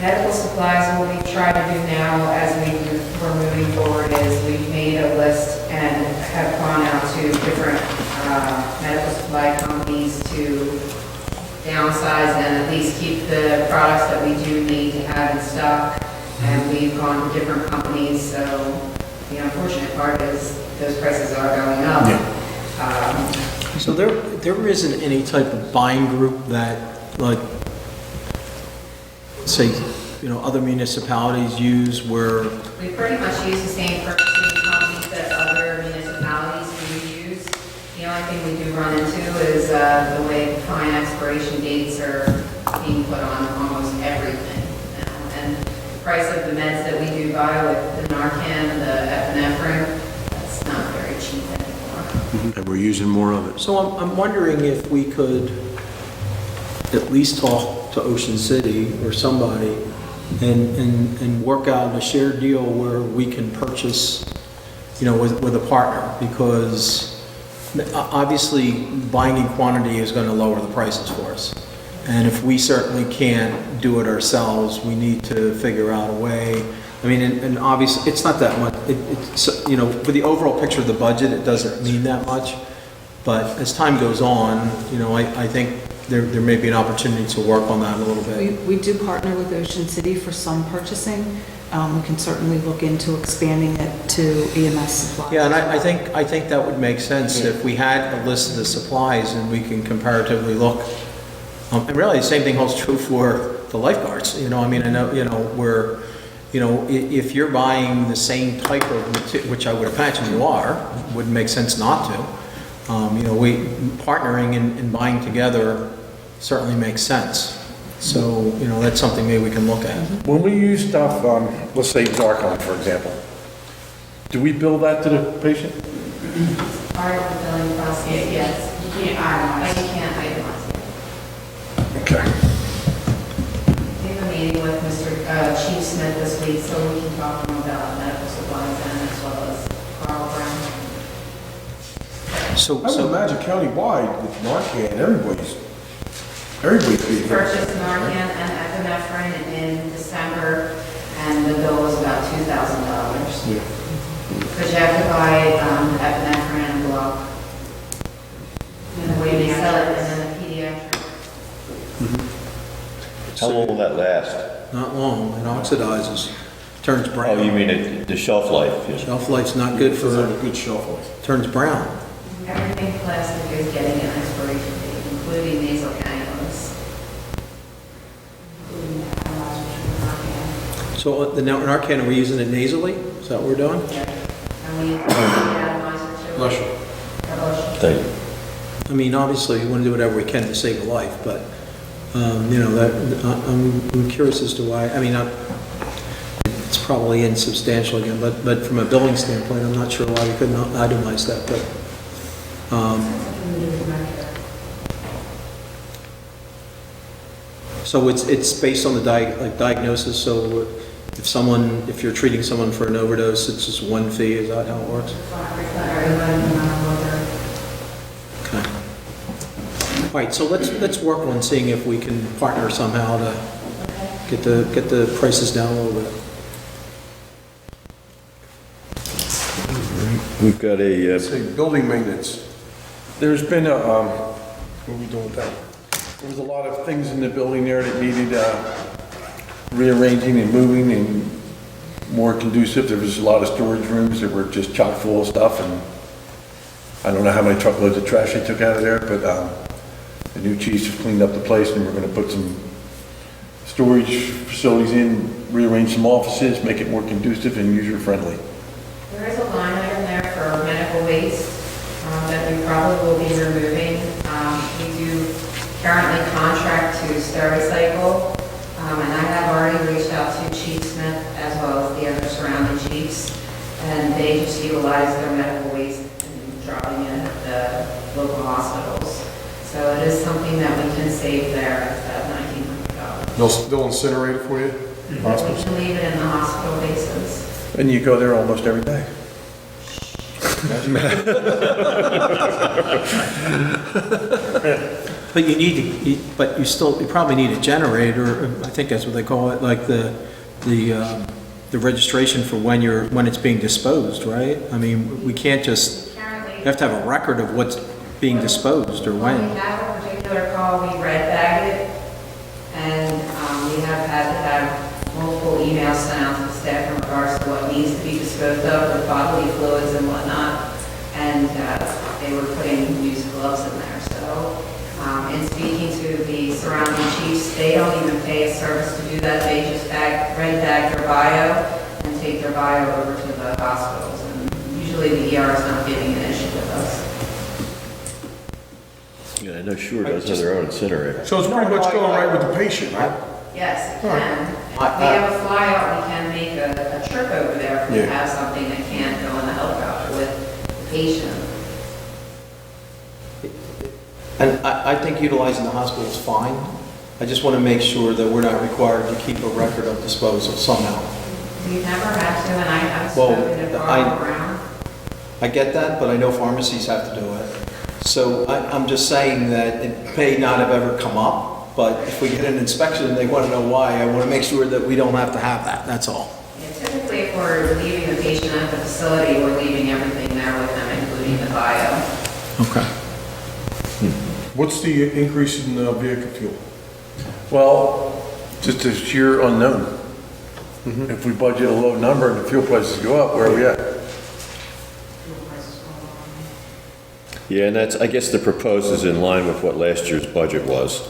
Medical supplies, what we try to do now as we're moving forward is we've made a list and have gone out to different medical supply companies to downsize and at least keep the products that we do need to have in stock. And we've gone to different companies, so the unfortunate part is those prices are going up. So there isn't any type of buying group that, like, say, other municipalities use where, We pretty much use the same purchasing companies that other municipalities do use. The only thing we do run into is the way fine expiration dates are being put on almost everything now. And the price of the meds that we do buy, like the Narcan, the epinephrine, that's not very cheap anymore. and we're using more of it. So I'm wondering if we could at least talk to Ocean City or somebody and work out a shared deal where we can purchase, with a partner, because obviously buying in quantity is going to lower the prices for us. And if we certainly can't do it ourselves, we need to figure out a way. I mean, and obviously, it's not that much, it's, for the overall picture of the budget, it doesn't mean that much. But as time goes on, I think there may be an opportunity to work on that a little bit. We do partner with Ocean City for some purchasing. We can certainly look into expanding it to EMS supplies. Yeah, and I think that would make sense if we had a list of the supplies and we can comparatively look. And really, the same thing holds true for the lifeguards. I know, if you're buying the same type of material, which I would imagine you are, wouldn't make sense not to. We partnering and buying together certainly makes sense. So, that's something maybe we can look at. When we use stuff, let's say Zarcon, for example, do we bill that to the patient? Part of the billing process, yes. You can't itemize. You can't itemize. Okay. We have a meeting with Mr. Chief Smith this week, so we can talk to him about medical supplies and as well as Carl Brown. So, I would imagine countywide with Narcan, everybody's being. Purchased Narcan and epinephrine in December, and the bill was about $2,000. But you have to buy epinephrine and block. And the way they sell it, and then the pediatric. How long will that last? not long, it oxidizes, turns brown. Oh, you mean the shelf life? Yeah. Shelf life's not good for, a good shelf life. turns brown. Everything plastic is getting an expiration date, including nasal cannulas. Including the atomizer from So the Narcan, are we using it nasally? Is that what we're doing? Narcan. And we use the atomizer too. Bless you. Thank you. I mean, obviously, we want to do whatever we can to save a life, but, I'm curious as to why, it's probably insubstantial again, but from a billing standpoint, I'm not sure why we couldn't itemize that, but, so it's based on the diagnosis, so if you're treating someone for an overdose, it's just one fee, is that how it works? Okay. All right, so let's work on seeing if we can partner somehow to get the prices down a little bit. We've got a, Say, building maintenance. There's been a, what are we doing with that? There was a lot of things in the building there that needed rearranging and moving and more conducive. There was a lot of storage rooms that were just chock full of stuff, and I don't know how many truckloads of trash they took out of there, but the new chiefs cleaned up the place, and we're gonna put some storage facilities in, rearrange some offices, make it more conducive and user-friendly. There is a line item there for medical waste that we probably will be removing. We do currently contract to Stericycle, and I have already reached out to Chief Smith as well as the other surrounding chiefs, and they just utilize their medical waste and dropping it at the local hospitals. So it is something that we can save there, it's at $1,900. They'll incinerate it for you? We can leave it in the hospital basis. And you go there almost every day. But you probably need a generator, I think that's what they call it, like the registration for when it's being disposed, right? I mean, we can't just, Currently, you have to have a record of what's being disposed or when when. we have a particular call, we red bag it, and we have had to have multiple emails sent out to the staff in regards to what needs to be disposed of, with bodily fluids and whatnot, and they were putting used gloves in there, so in speaking to the surrounding chiefs, they don't even pay a service to do that, they just red bag their bio and take their bio over to the hospitals, and usually the ER is not getting an issue with us. Yeah, I know Sure does have their own incinerator. So it's pretty much going right with the patient, right? Yes, it can. If we have a flyout, we can make a trip over there if we have something that can't go in the helicopter with the patient. And I think utilizing the hospital is fine. I just want to make sure that we're not required to keep a record of disposal somehow. We've never had to, and I've Well, spoken to Barbara Brown. I get that, but I know pharmacies have to do it. So I'm just saying that it may not have ever come up, but if we get an inspection and they want to know why, I want to make sure that we don't have to have that, that's all. Yeah, typically, if we're leaving the patient at the facility, we're leaving everything there with them, including the bio. Okay. What's the increase in vehicle fuel? Well, just a sheer unknown. If we budget a low number and the fuel prices go up, where are we at? Yeah, and that's, I guess the proposed is in line with what last year's budget was.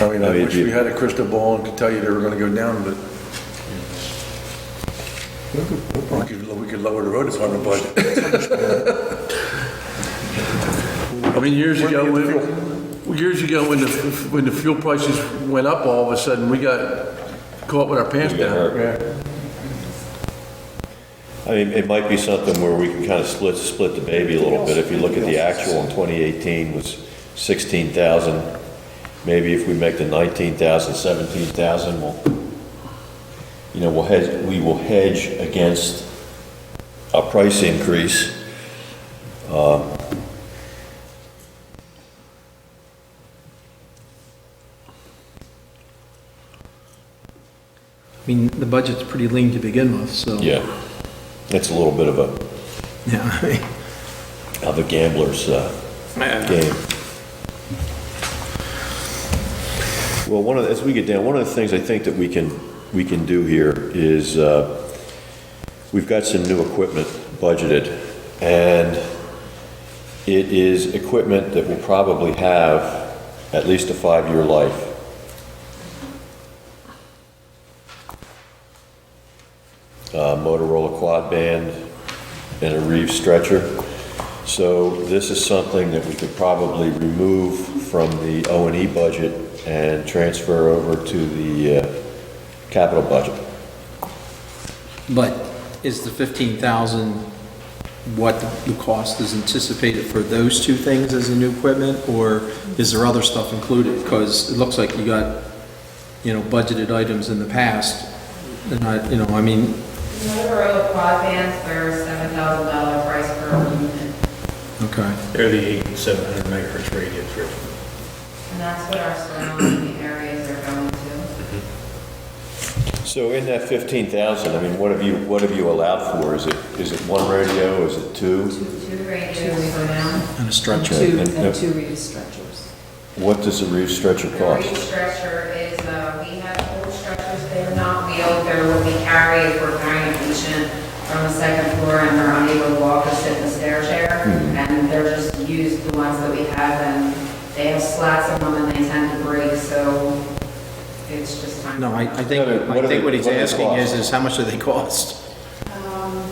I mean, I I mean, wish you- we had a crystal ball and could tell you they were gonna go down, but we could lower the road department budget. I mean, years ago, when the fuel prices went up, all of a sudden, we got caught with our pants We got down. hurt. I mean, it might be something where we can kind of split the baby a little bit. If you look at the actual in 2018 was 16,000. Maybe if we make the 19,000, 17,000, we will hedge against a price increase. I mean, the budget's pretty lean to begin with, so. Yeah, it's a little bit of Yeah, I mean, a gambler's game. Well, as we get down, one of the things I think that we can do here is, we've got some new equipment budgeted, and it is equipment that will probably have at least a 5-year life. Motorola quad band and a Reeves stretcher. So this is something that we could probably remove from the O&E budget and transfer over to the capital budget. but is the 15,000 what the cost is anticipated for those two things as a new equipment, or is there other stuff included? Because it looks like you got, budgeted items in the past, and I mean, Motorola quad bands, they're $7,000 price per unit. okay. They're the 700 megahertz radios, Rich. And that's what our surrounding areas are going to. So in that 15,000, I mean, what have you allowed for? Is it one radio? Is it two? Two radios for now. And a stretcher. Two Reeves stretchers. What does a Reeves stretcher The cost? reach stretcher is, we have old stretchers, they're not wheeled, they're what we carry if we're carrying a patient from the second floor and they're unable to walk or sit in the stair chair. And they're just used, the ones that we have, and they have slats in them and they tend to break, so it's just time. No, I think what he's asking is how much do they cost?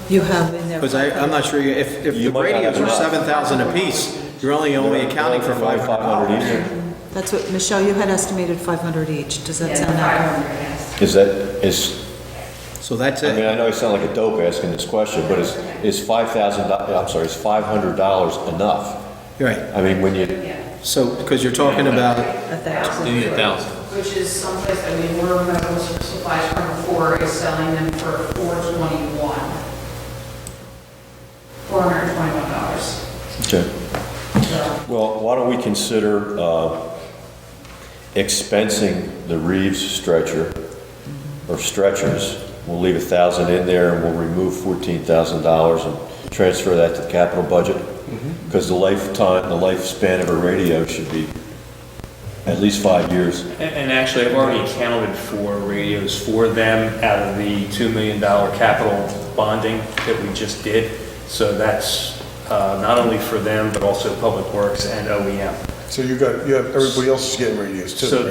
You have in there. Because I'm not sure, if the You might not radios have are enough. 7,000 apiece, you're only accounting for $500. each. That's what, Michelle, you had estimated 500 each. Does that Yeah, sound accurate? 500, yes. So that's I mean, it. I know I sound like a dope asking this question, but is $500 enough? You're right. I mean, when you, Yeah. So, because you're talking about, 1,000. You need 1,000. Which is someplace, where medical supplies from before is selling them for $421. $421. okay. So, Well, why don't we consider expensing the Reeves stretcher, or stretchers? We'll leave 1,000 in there and we'll remove $14,000 and transfer that to the capital budget. Because the lifespan of a radio should be at least 5 years. And actually, I've already accounted for radios for them out of the $2 million capital bonding that we just did. So that's not only for them, but also Public Works and OEM. So you have, everybody else is getting radios too, So right?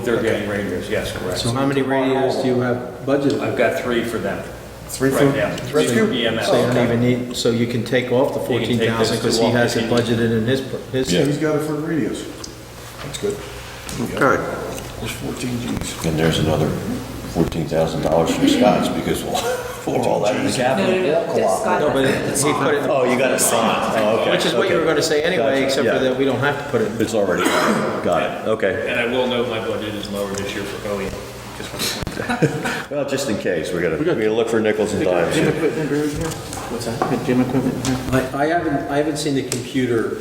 they're getting radios, yes, correct. so how many radios do you have budgeted? I've got 3 for them. 3 for Right now. rescue? EMS. So you don't even need, so you can take off the You can take 14,000 those because two he off has if it you need. budgeted in his. Yeah, he's got it for the radios. That's good. Okay. There's 14 Gs. And there's another $14,000 from Scott's because Pour all that in the capital. Scott No, but has he put it, Oh, you got it signed. Oh, okay. which is what you were going to say anyway, Gotcha. except for Yeah. that we don't have to put it. It's already, got it, okay. And I will note my budget is lower this year for OE. Just want to Well, just in case, we gotta look for nickels and dimes here. What's that? Gym equipment? I haven't seen the computer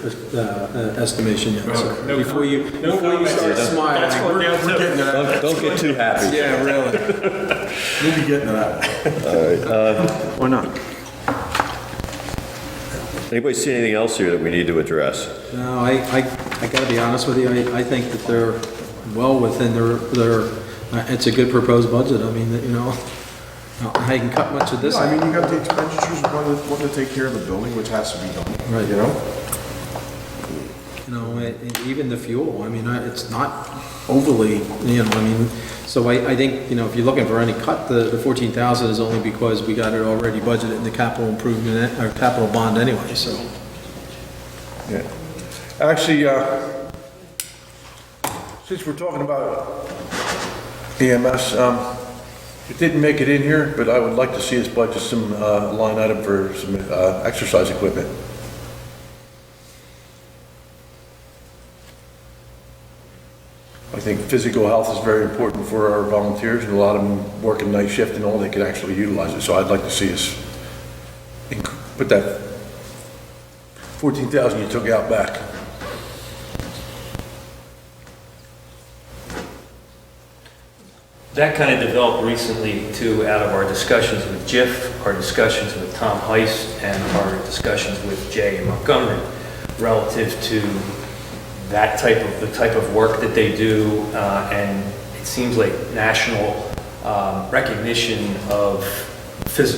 estimation yet, so before you start smiling. That's going down too. Don't get too happy. Yeah, really. We'll be getting to that. Why not? Anybody see anything else here that we need to address? No, I gotta be honest with you, I think that they're well within their, it's a good proposed budget, I mean, you know, I can cut much of this. I mean, you got the expenditures, wanting to take care of the building, which has to be done. Right. You know? You know, even the fuel, I mean, it's not overly, you know, I mean, so I think, you know, if you're looking for any cut, the 14,000 is only because we got it already budgeted in the capital improvement, or capital bond anyway, so. Yeah. Actually, since we're talking about EMS, it didn't make it in here, but I would like to see us budget some line item for some exercise equipment. I think physical health is very important for our volunteers, and a lot of them working night shift and all, they could actually utilize it. So I'd like to see us put that 14,000 you took out back. That kind of developed recently too, out of our discussions with Jiff, our discussions with Tom Heiss, and our discussions with Jay and Montgomery relative to that the type of work that they do, and it seems like national recognition of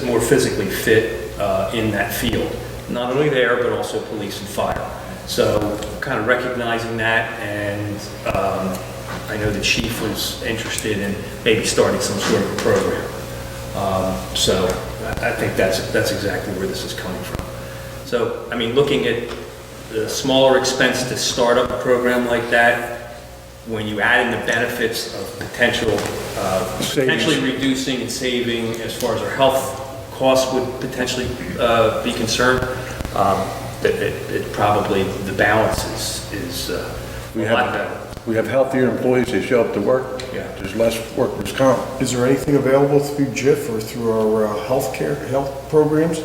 more physically fit in that field. Not only there, but also police and fire. So kind of recognizing that, and I know the chief was interested in maybe starting some sort of a program. So I think that's exactly where this is coming from. So, I mean, looking at the smaller expense to start up a program like that, when you add in the benefits of potentially reducing and saving as far as our health costs would potentially be concerned, it probably, the balance is a lot better. We have healthier employees, they show up to work. Yeah. There's less workers' comp. Is there anything available through JIF or through our health programs?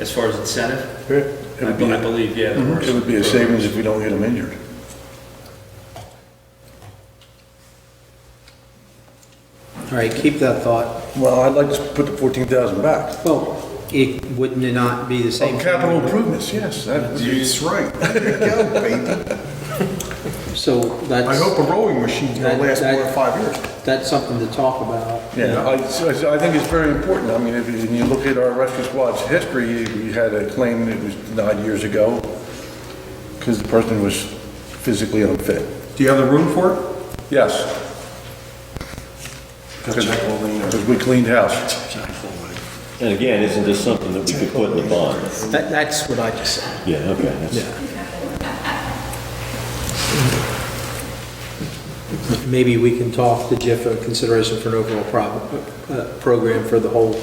As far as incentive, It I would be, believe, yeah. there were it would be a savings if we don't get them injured. All right, keep that thought. Well, I'd like to put the 14,000 back. Well, wouldn't it not be the same? Oh, capital improvements, yes. That's right. There you go, baby. So that's. I hope a rowing machine's gonna last more than 5 years. That's something to talk about. Yeah, I think it's very important. I mean, if you look at our rescue squad's history, we had a claim that was denied years ago because the person was physically unfit. Do you have the room for it? Yes, because we cleaned house. And again, isn't this something that we could put in the bond? That's what I just said. Yeah, okay. Yeah. Maybe we can talk to Jeff for consideration for an overall program for the whole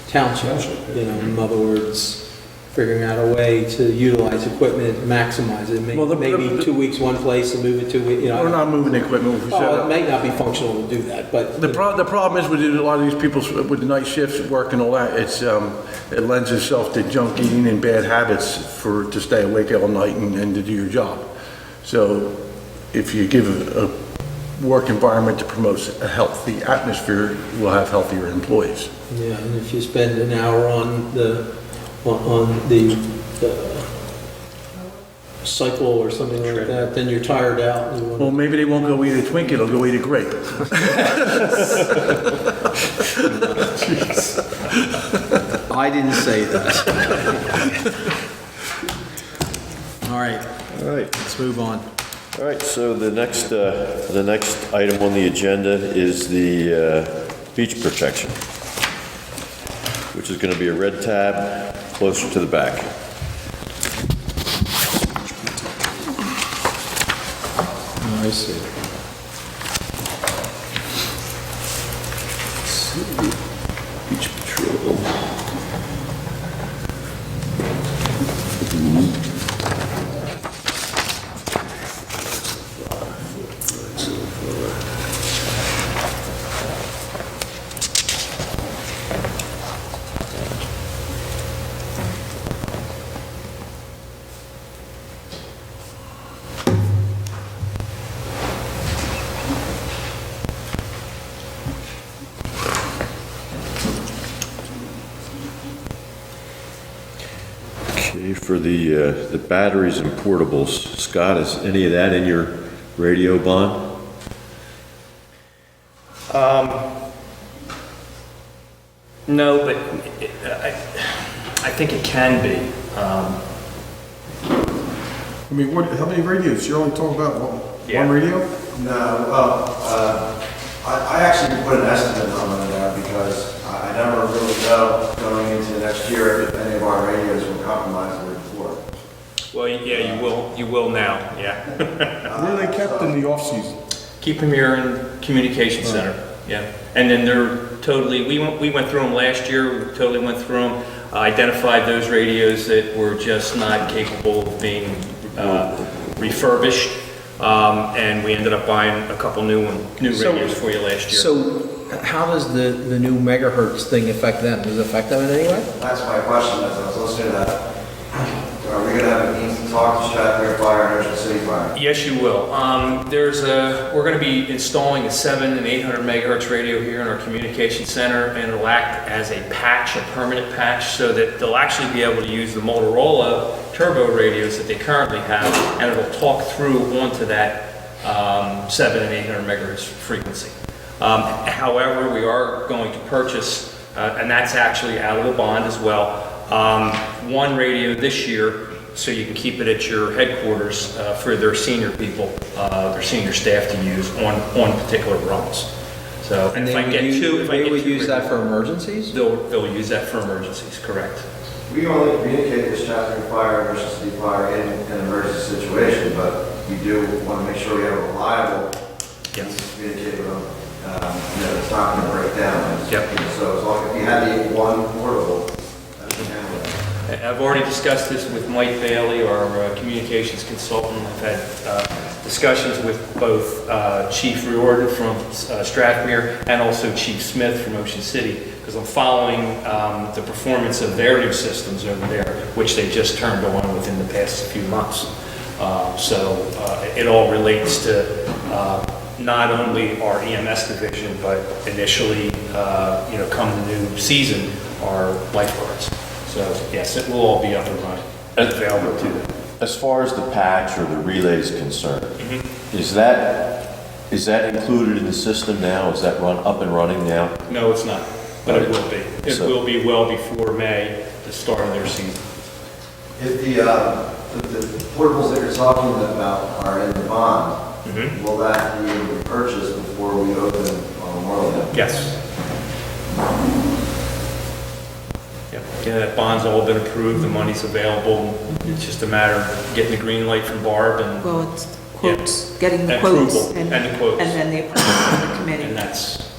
township. You know, in other words, figuring out a way to utilize equipment, maximize it. Maybe 2 weeks one place and move it 2 weeks, you know. We're not moving the equipment. We set Well, it up. may not be functional to do that, but. The problem is with a lot of these people with the night shifts work and all that, it lends itself to junk eating and bad habits to stay awake all night and to do your job. So if you give a work environment that promotes a healthy atmosphere, we'll have healthier employees. Yeah, and if you spend an hour on the cycle or something like that, then you're tired out. And you Well, maybe they won't go eat a Twinkie, they'll go eat a grape. I didn't say that. All right, All right. let's move on. All right, so the next item on the agenda is the beach protection, which is going to be a red tab closer to the back. Oh, I see. Beach patrol. for the batteries and portables, Scott, is any of that in your radio bond? No, but I think it can be. I mean, how many radios? You're only talking about Yeah. one radio? No, well, I actually put an estimate on it there because I never really know going into the next year if any of our radios were compromised or before. Well, yeah, you will now, yeah. Where are they kept in the off-season? Keep them here in communication center, yeah. And then they're totally, we went through them last year, we totally went through them, identified those radios that were just not capable of being refurbished, and we ended up buying a couple new radios for you last year. So how does the new megahertz thing affect them? Does it affect them in any way? That's my question, as I was listening to that. Are we gonna have a means to talk to Stratford Fire and Ocean City Fire? Yes, you will. We're going to be installing a 700 and 800 megahertz radio here in our communication center, and it'll act as a patch, a permanent patch, so that they'll actually be able to use the Motorola turbo radios that they currently have, and it'll talk through onto that 700 and 800 megahertz frequency. However, we are going to purchase, and that's actually out of the bond as well, one radio this year, so you can keep it at your headquarters for their senior people, their senior staff to use on particular runs. So, and if I get two, They would use that for emergencies? they'll use that for emergencies, correct? We only communicate with Stratford Fire and Ocean City Fire in an emergency situation, but we do want to make sure we have a reliable Yes. means to communicate with them. It's not going to break down. Yep. So as long as we had the one portable, that should handle it. I've already discussed this with Mike Bailey, our communications consultant. I've had discussions with both Chief Riordan from Strathmere and also Chief Smith from Ocean City, because I'm following the performance of their new systems over there, which they just turned on within the past few months. So it all relates to not only our EMS division, but initially, come the new season, our lifeguards. So yes, it will all be up and running, available to them. As far as the patch or the relay is concerned, is that included in the system now? Is that up and running now? No, it's not, but it will be. It So- will be well before May, the start of their season. If the portables that you're talking about are in the bond, will that be purchased before we open on Memorial Day? Yes. Yep. Yeah, that bond's all been approved, the money's available. It's just a matter of getting the green light from Barb and Well, it's quotes, getting the Approval, quotes. and the quotes. And then the approval from the and committee. that's,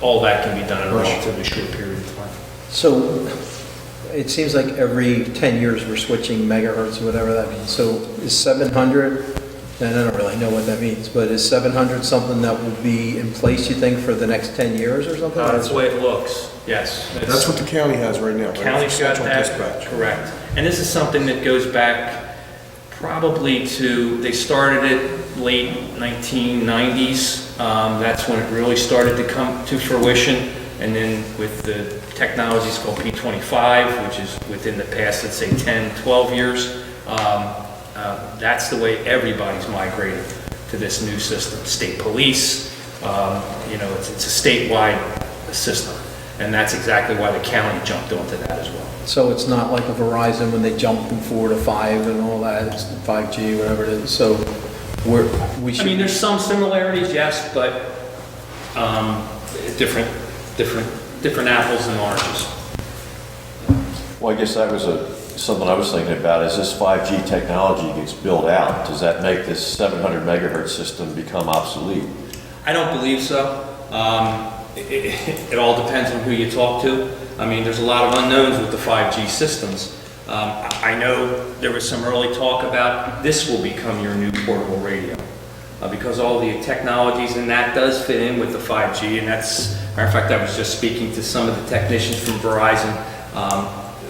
all that can be done in a relatively short period of time. So it seems like every 10 years we're switching megahertz, whatever that means. So is 700, and I don't really know what that means, but is 700 something that will be in place, you think, for the next 10 years or something? That's the way it looks, yes. That's what the county has right now. right? County's got Central that, dispatch. correct. And this is something that goes back probably they started it late 1990s. That's when it really started to come to fruition. And then with the technologies called P25, which is within the past, let's say 10, 12 years, that's the way everybody's migrated to this new system. State police, it's a statewide system. And that's exactly why the county jumped onto that as well. So it's not like a Verizon when they jumped from 4 to 5 and all that, it's 5G, whatever it is. So we should... I mean, there's some similarities, yes, but different apples and oranges. Well, I guess that was something I was thinking about. As this 5G technology gets built out, does that make this 700 megahertz system become obsolete? I don't believe so. It all depends on who you talk to. I mean, there's a lot of unknowns with the 5G systems. I know there was some early talk about this will become your new portable radio because all the technologies and that does fit in with the 5G. And that's, matter of fact, I was just speaking to some of the technicians from Verizon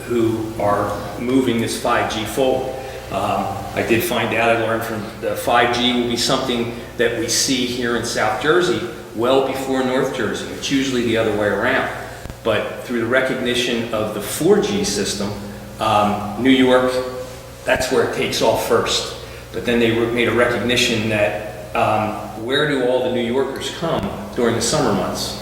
who are moving this 5G forward. I did find out, I learned from the 5G will be something that we see here in South Jersey well before North Jersey. It's usually the other way around. But through the recognition of the 4G system, New York that's where it takes off first. But then they made a recognition that where do all the New Yorkers come during the summer months?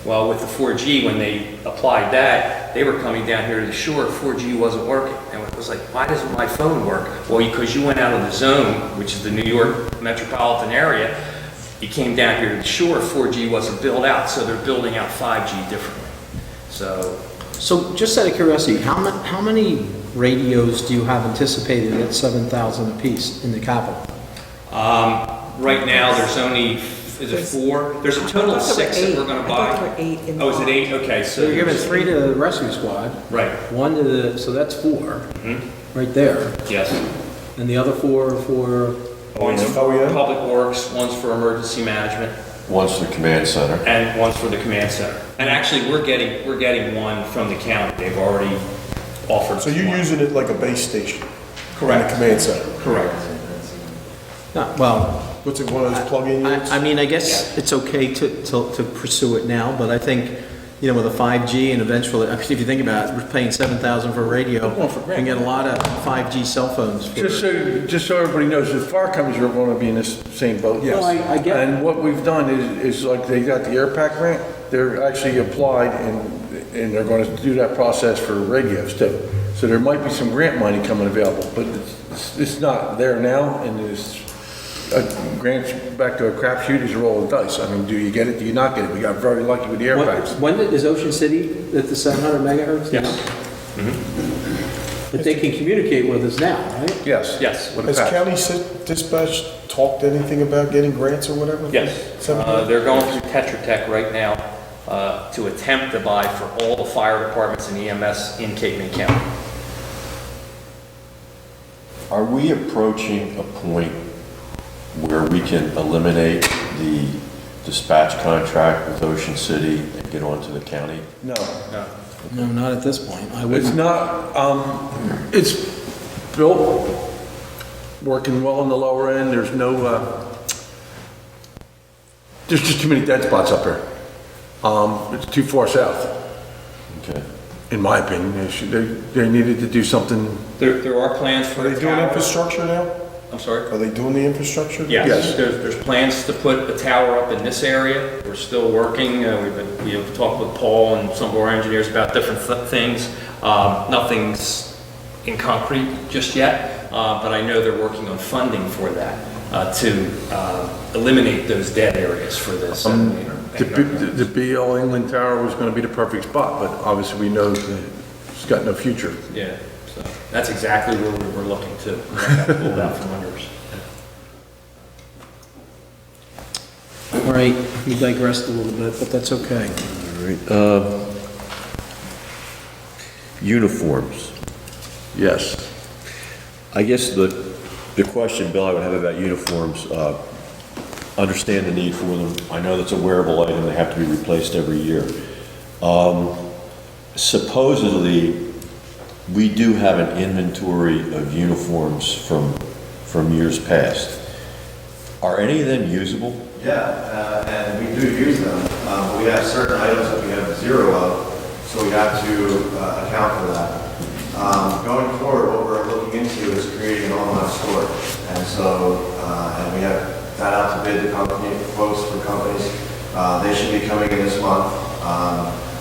Well, with the 4G, when they applied that, they were coming down here to the shore, 4G wasn't working. And it was like, why doesn't my phone work? Well, because you went out of the zone, which is the New York metropolitan area, you came down here to the shore, 4G wasn't built out, so they're building out 5G differently. So just out of curiosity, how many radios do you have anticipated at 7,000 apiece in the capital? Right now, there's only, is it 4? There's a total of 6 that we're gonna buy. I thought there were 8 in the Oh, is it 8? Okay, so. So you're giving 3 to the rescue squad, Right, 1 to the, so that's 4, right there. yes. And the other 4 for, One's for OEM? Public Works, one's for emergency management, Once the command center. and one's for the command center. And actually, we're getting one from the county. They've already offered. So you're one. using it like a base station? Correct. In the command center? Correct. well, What's it, one of those plug-in units? I mean, I guess it's okay to pursue it now, but I think, you know, with a 5G and eventually, if you think about it, we're paying 7,000 for a radio. Well, for You can get a lot of 5G cell phones. for- Just so everybody knows, the fire companies are going to be in this same boat. Yes. Well, I get it. And what we've done is like they got the air pack grant, they're actually applied and they're going to do that process for radios too. So there might be some grant money coming available, but it's not there now, and there's grants back to a crapshoot is a roll of dice. I mean, do you get it, do you not get it? We got very lucky with the air packs. Is Ocean City at the 700 megahertz? Yes. But they can communicate with us now, right? Yes. Yes. With a Has patch. county dispatch talked anything about getting grants or whatever? Yes. 700? They're going through Tetra Tech right now to attempt to buy for all the fire departments and EMS in Cape May County. Are we approaching a point where we can eliminate the dispatch contract with Ocean City and get onto the county? No. No, not at this point. I It's wouldn't. not, it's built, working well on the lower end, there's no, there's just too many dead spots up there. It's too far south, Okay. in my opinion. They needed to do something. There are plans for Are a they doing tower. infrastructure now? I'm sorry? Are they doing the infrastructure? Yes, Yes. there's plans to put a tower up in this area. We're still working. We have talked with Paul and some of our engineers about different things. Nothing's in concrete just yet, but I know they're working on funding for that to eliminate those dead areas for this. The BL England Tower was gonna be the perfect spot, but obviously we know that it's got no future. Yeah, so that's exactly where we were looking to. That got pulled out from under us. All right, we digressed a little bit, but that's okay. All right. Uniforms. Yes. I guess the question, Bill, I would have about uniforms, understand the need for them. I know that's a wearable item, they have to be replaced every year. Supposedly, we do have an inventory of uniforms from years past. Are any of them usable? Yeah, and we do use them. We have certain items that we have 0 of, so we have to account for that. Going forward, what we're looking into is creating an online store. And so, and we have that out to bid to company, quotes for companies. They should be coming in this month.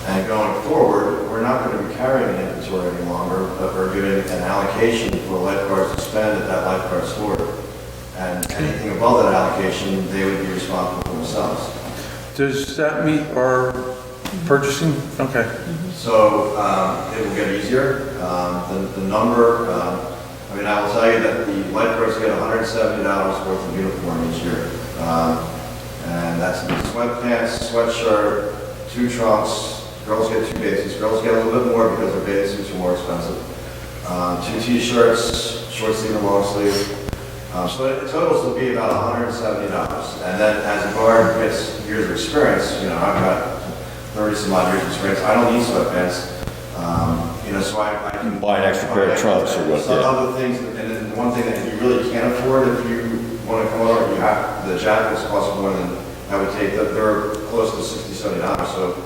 And going forward, we're not going to be carrying an inventory any longer, but we're giving an allocation for lifeguards to spend at that lifeguard store. And anything above that allocation, they would be responsible for themselves. Does that meet our purchasing? Okay. So it will get easier. The number, I mean, I will tell you that the lifeguards get $170 worth of uniform each year. And that's sweatpants, sweatshirt, 2 trunks. Girls get 2 bathing suits. Girls get a little bit more because their bathing suits are more expensive. 2 t-shirts, short sleeve and long sleeve. So it totals will be about $170. And then as a guard gets years of experience, you know, I've got 30 some odd years of experience. I don't need sweatpants. You know, so I can Buy an extra pair of trunks or what, Some yeah. other things, and then one thing that you really can't afford if you want to come over, you have, the jackets cost more than I would take. They're close to $60, $70. So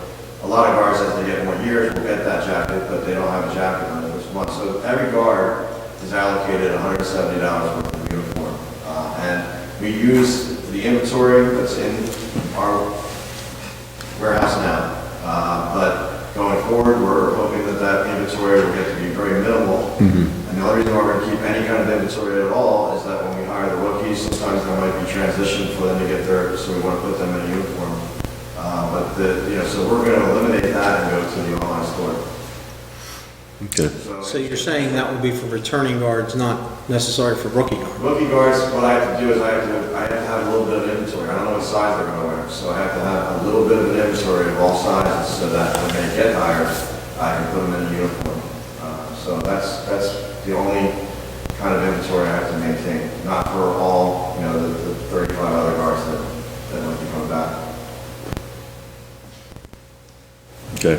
a lot of guards, as they get more years, will get that jacket, but they don't have a jacket on it this month. So every guard is allocated $170 worth of uniform. And we use the inventory that's in our warehouse now. But going forward, we're hoping that that inventory will get to be very minimal. And the only reason why we're going to keep any kind of inventory at all is that when we hire the rookies, sometimes there might be transition for them to get there, so we want to put them in a uniform. So we're going to eliminate that and go to the online store. Okay. So you're saying that would be for returning guards, not necessary for rookie guards? Rookie guards, what I have to do is I have to have a little bit of inventory. I don't know what size they're going to wear, so I have to have a little bit of an inventory of all sizes so that when they get hired, I can put them in a uniform. So that's the only kind of inventory I have to maintain, not for all, the 35 other guards that might be coming back. Okay.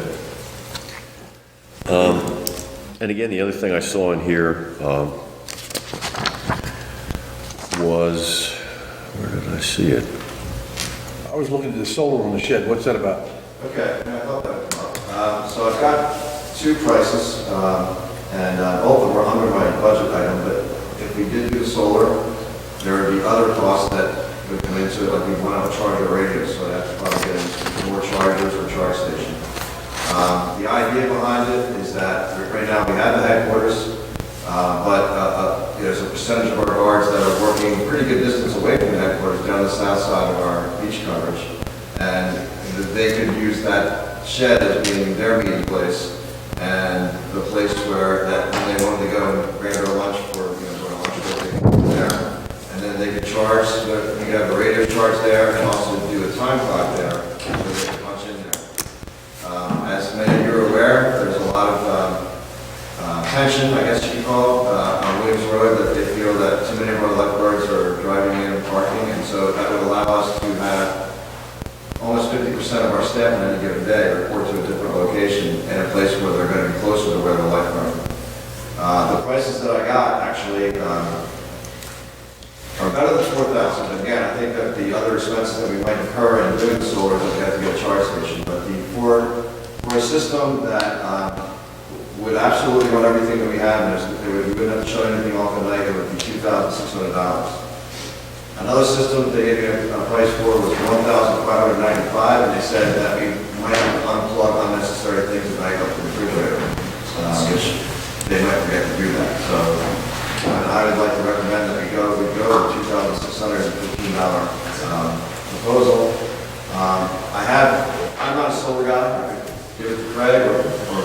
And again, the other thing I saw in here was, where did I see it? I was looking at the solar on the shed, what's that about? Okay, I thought that would come up. So I've got two prices, and both of them were under my budget item, but if we did do solar, there would be other costs that would come into it, like we want to charge a radio, so I'd have to probably get into more chargers or charge station. The idea behind it is that right now we have the headquarters, but there's a percentage of our guards that are working a pretty good distance away from the headquarters down the south side of our beach coverage. And they could use that shed as being their meeting place and the place where that when they wanted to go and grab their lunch for, during lunch break, they could go there. And then they could charge, we could have a radio charge there and also do a time clock there so they could punch in there. As many of you are aware, there's a lot of tension, I guess you could call it, on Williams Road, that they feel that too many of our lifeguards are driving in and parking, and so that would allow us to have almost 50% of our staff on any given day report to a different location in a place where they're going to be closer to where the lifeguard. The prices that I got actually are better than 4,000. Again, I think that the other expenses that we might incur in doing the solar is that we have to get a charge station, but for a system that would absolutely run everything that we have, we wouldn't have to shut anything off at night, it would be $2,600. Another system they gave me a price for was $1,595, and they said that we might have to unplug unnecessary things at night like the refrigerator, which they might forget to do that. So I would like to recommend that we go with $2,615 proposal. I'm not a solar guy. I could give it to Craig or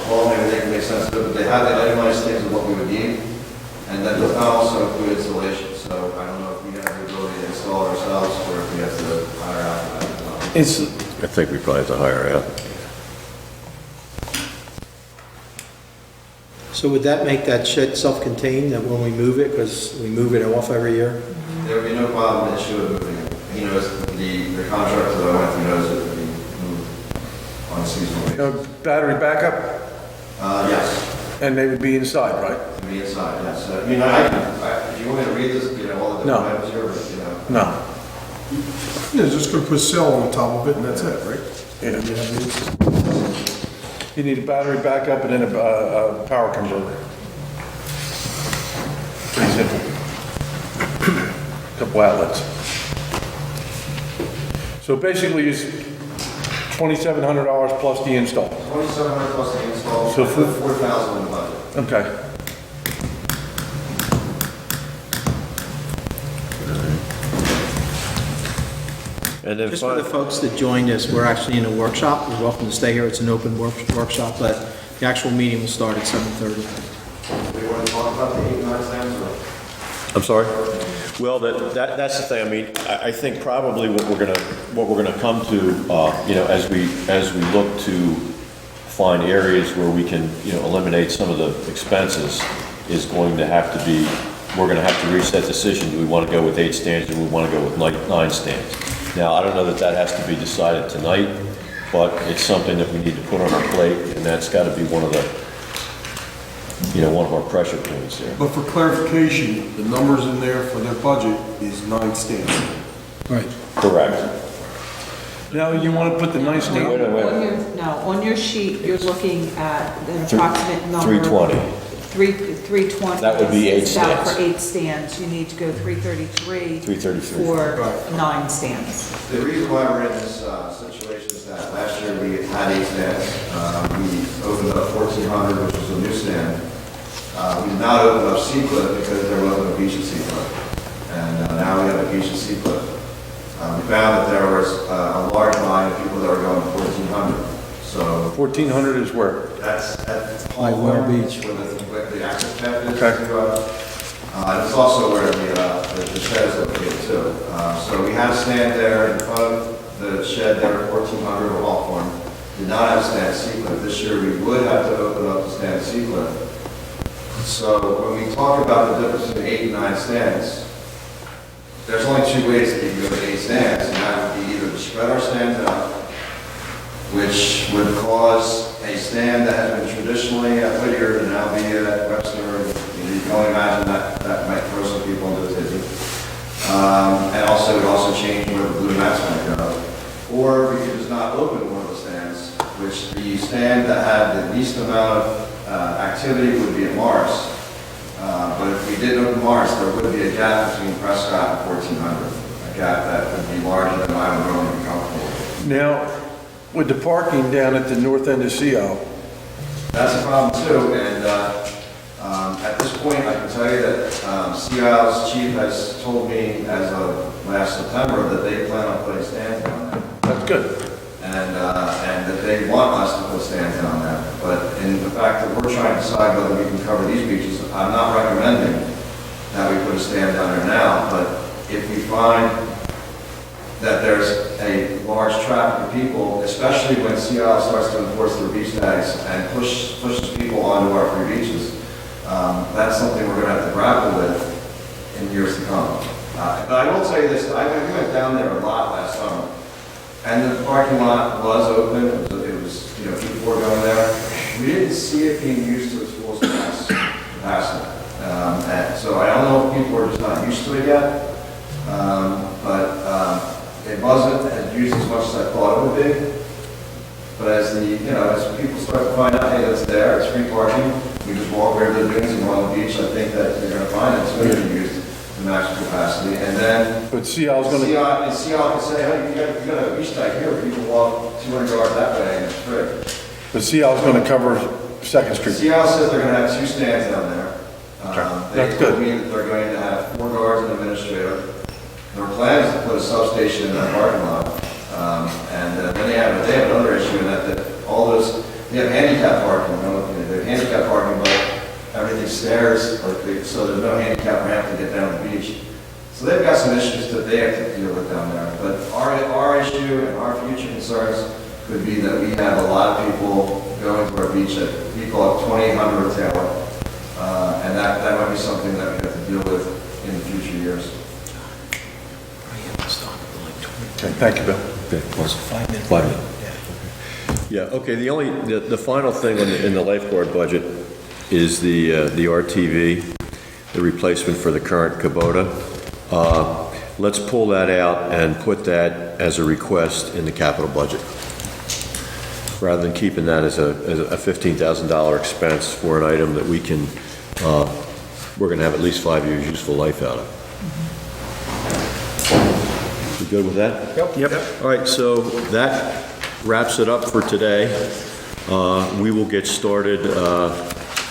Paul, maybe they can make sense of it, but they have the itemized things of what we would need, and that does not also include installation. So I don't know if we have the ability to install ourselves or if we have to hire out for that. I think we probably have to hire out. So would that make that shed self-contained, that when we move it, because we move it off every year? There would be no problem issue of moving it. He knows, the contractor that I went through knows it would be moved on a seasonal basis. Battery backup, Yes, and they would be inside, right? to be inside, yes. I mean, if you want me to read this, all the No. different items here, but, No. Yeah, just gonna put cell on top of it and that's it, right? Yeah. You need a battery backup and then a power converter. Pretty simple. Couple outlets. So basically, it's $2,700 plus the install. 2,700 plus the install, So so 4,000 in the budget. Okay. And then Just for the folks that joined us, we're actually in a workshop. You're welcome to stay here. It's an open workshop, but the actual meeting will start at 7:30. Do you want to talk about the 8-9 stands or? I'm sorry? Well, that's the thing. I mean, I think probably what we're gonna come to, as we look to find areas where we can, eliminate some of the expenses, is going to have to be, we're gonna have to reach that decision. Do we wanna go with 8 stands, or do we wanna go with 9 stands? Now, I don't know that has to be decided tonight, but it's something that we need to put on our plate, and that's gotta be one of our pressure points there. But for clarification, the numbers in there for their budget is 9 stands. Right. Correct. Now, you want to put the nice Wait a name, minute. On your sheet, you're looking at an approximate number. 320. 320. That would be 8 is out stands. For 8 stands, you need to go 333. 333. For 9 stands. The reason why we're in this situation is that last year we had 8 stands. We opened up 1,400, which was a new stand. We did not open up Seacliff because there wasn't a beach at Seacliff. And now we have a beach at Seacliff. We found that there was a large line of people that were going to 1,400. So 1,400 is where? that's at Whitewater Beach. where the access path is. Okay. And it's also where the shed is located too. So we have a stand there in front of the shed there at 1,400 of Hawthorne. Did not have a stand at Seacliff. This year we would have to open up the stand at Seacliff. So when we talk about the difference between 8 and 9 stands, there's only 2 ways that you can go to 8 stands, and that would be either to spread our stands out, which would cause a stand that has been traditionally at Whittier to now be at Webster. You can only imagine that might throw some people into a tizzy. And also, it would also change where the blue mats might go. Or we could just not open one of the stands, which the stand that had the least amount of activity would be at Morris. But if we did open Morris, there would be a gap between Prescott and 1,400. A gap that would be larger than I would normally be comfortable with. Now, with the parking down at the north end of CO, That's a problem too, and at this point, I can tell you that CIO's chief has told me as of last September that they plan on putting stands down there. that's good. And that they want us to put stands down there. But in the fact that we're trying to decide whether we can cover these beaches, I'm not recommending that we put a stand down there now, but if we find that there's a large traffic of people, especially when CIO starts to enforce their beach tags and pushes people onto our free beaches, that's something we're going to have to grapple with in years to come. But I will tell you this, we went down there a lot last summer. And the parking lot was open, it was people were going there. We didn't see it being used to its full capacity. And so I don't know if people are just not used to it yet, but it wasn't as used as much as I thought it would be. But as as people start to find out, hey, that's there, it's free parking, we just walk where the dunes and go on the beach, I think that you're going to find it's going to be used to maximum capacity. And then But CL's going to, CL can say, hey, you got a beach tag here, people walk 200 yards that way and it's free. but CL's going to cover Second Street. CL says they're going to have 2 stands down there. That's They told good. me that they're going to have 4 guards and an administrator. Their plan is to put a substation in that parking lot. And then they have another issue in that all those, they have handicap parking, they have handicap parking, but everything's stairs, so there's no handicap ramp to get down the beach. So they've got some issues that they have to deal with down there. But our issue and our future concerns could be that we have a lot of people going to our beach that we call it 2,800 a Taylor. And that might be something that we have to deal with in the future years. Okay, thank you, Bill. Okay, awesome. 5 minutes. Yeah, okay, the final thing in the lifeguard budget is the RTV, the replacement for the current Kubota. Let's pull that out and put that as a request in the capital budget, rather than keeping that as a $15,000 expense for an item that we're gonna have at least 5 years useful life out of. You good with that? Yep. All right, so that wraps it up for today. We will get started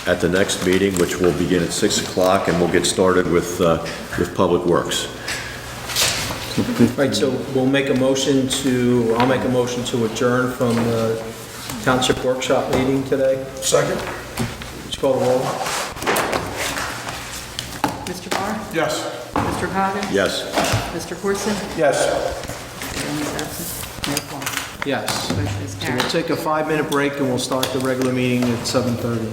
at the next meeting, which will begin at 6 o'clock, and we'll get started with Public Works. Right, so I'll make a motion to adjourn from the Township Workshop meeting today. Second? Would you call the roll? Mr. Barr? Yes. Mr. Hagen? Yes. Mr. Corson? Yes. Mr. Dillon's absent. Mayor Plummer? Yes. Motion is So carried. we'll take a 5-minute break and we'll start the regular meeting at 7:30.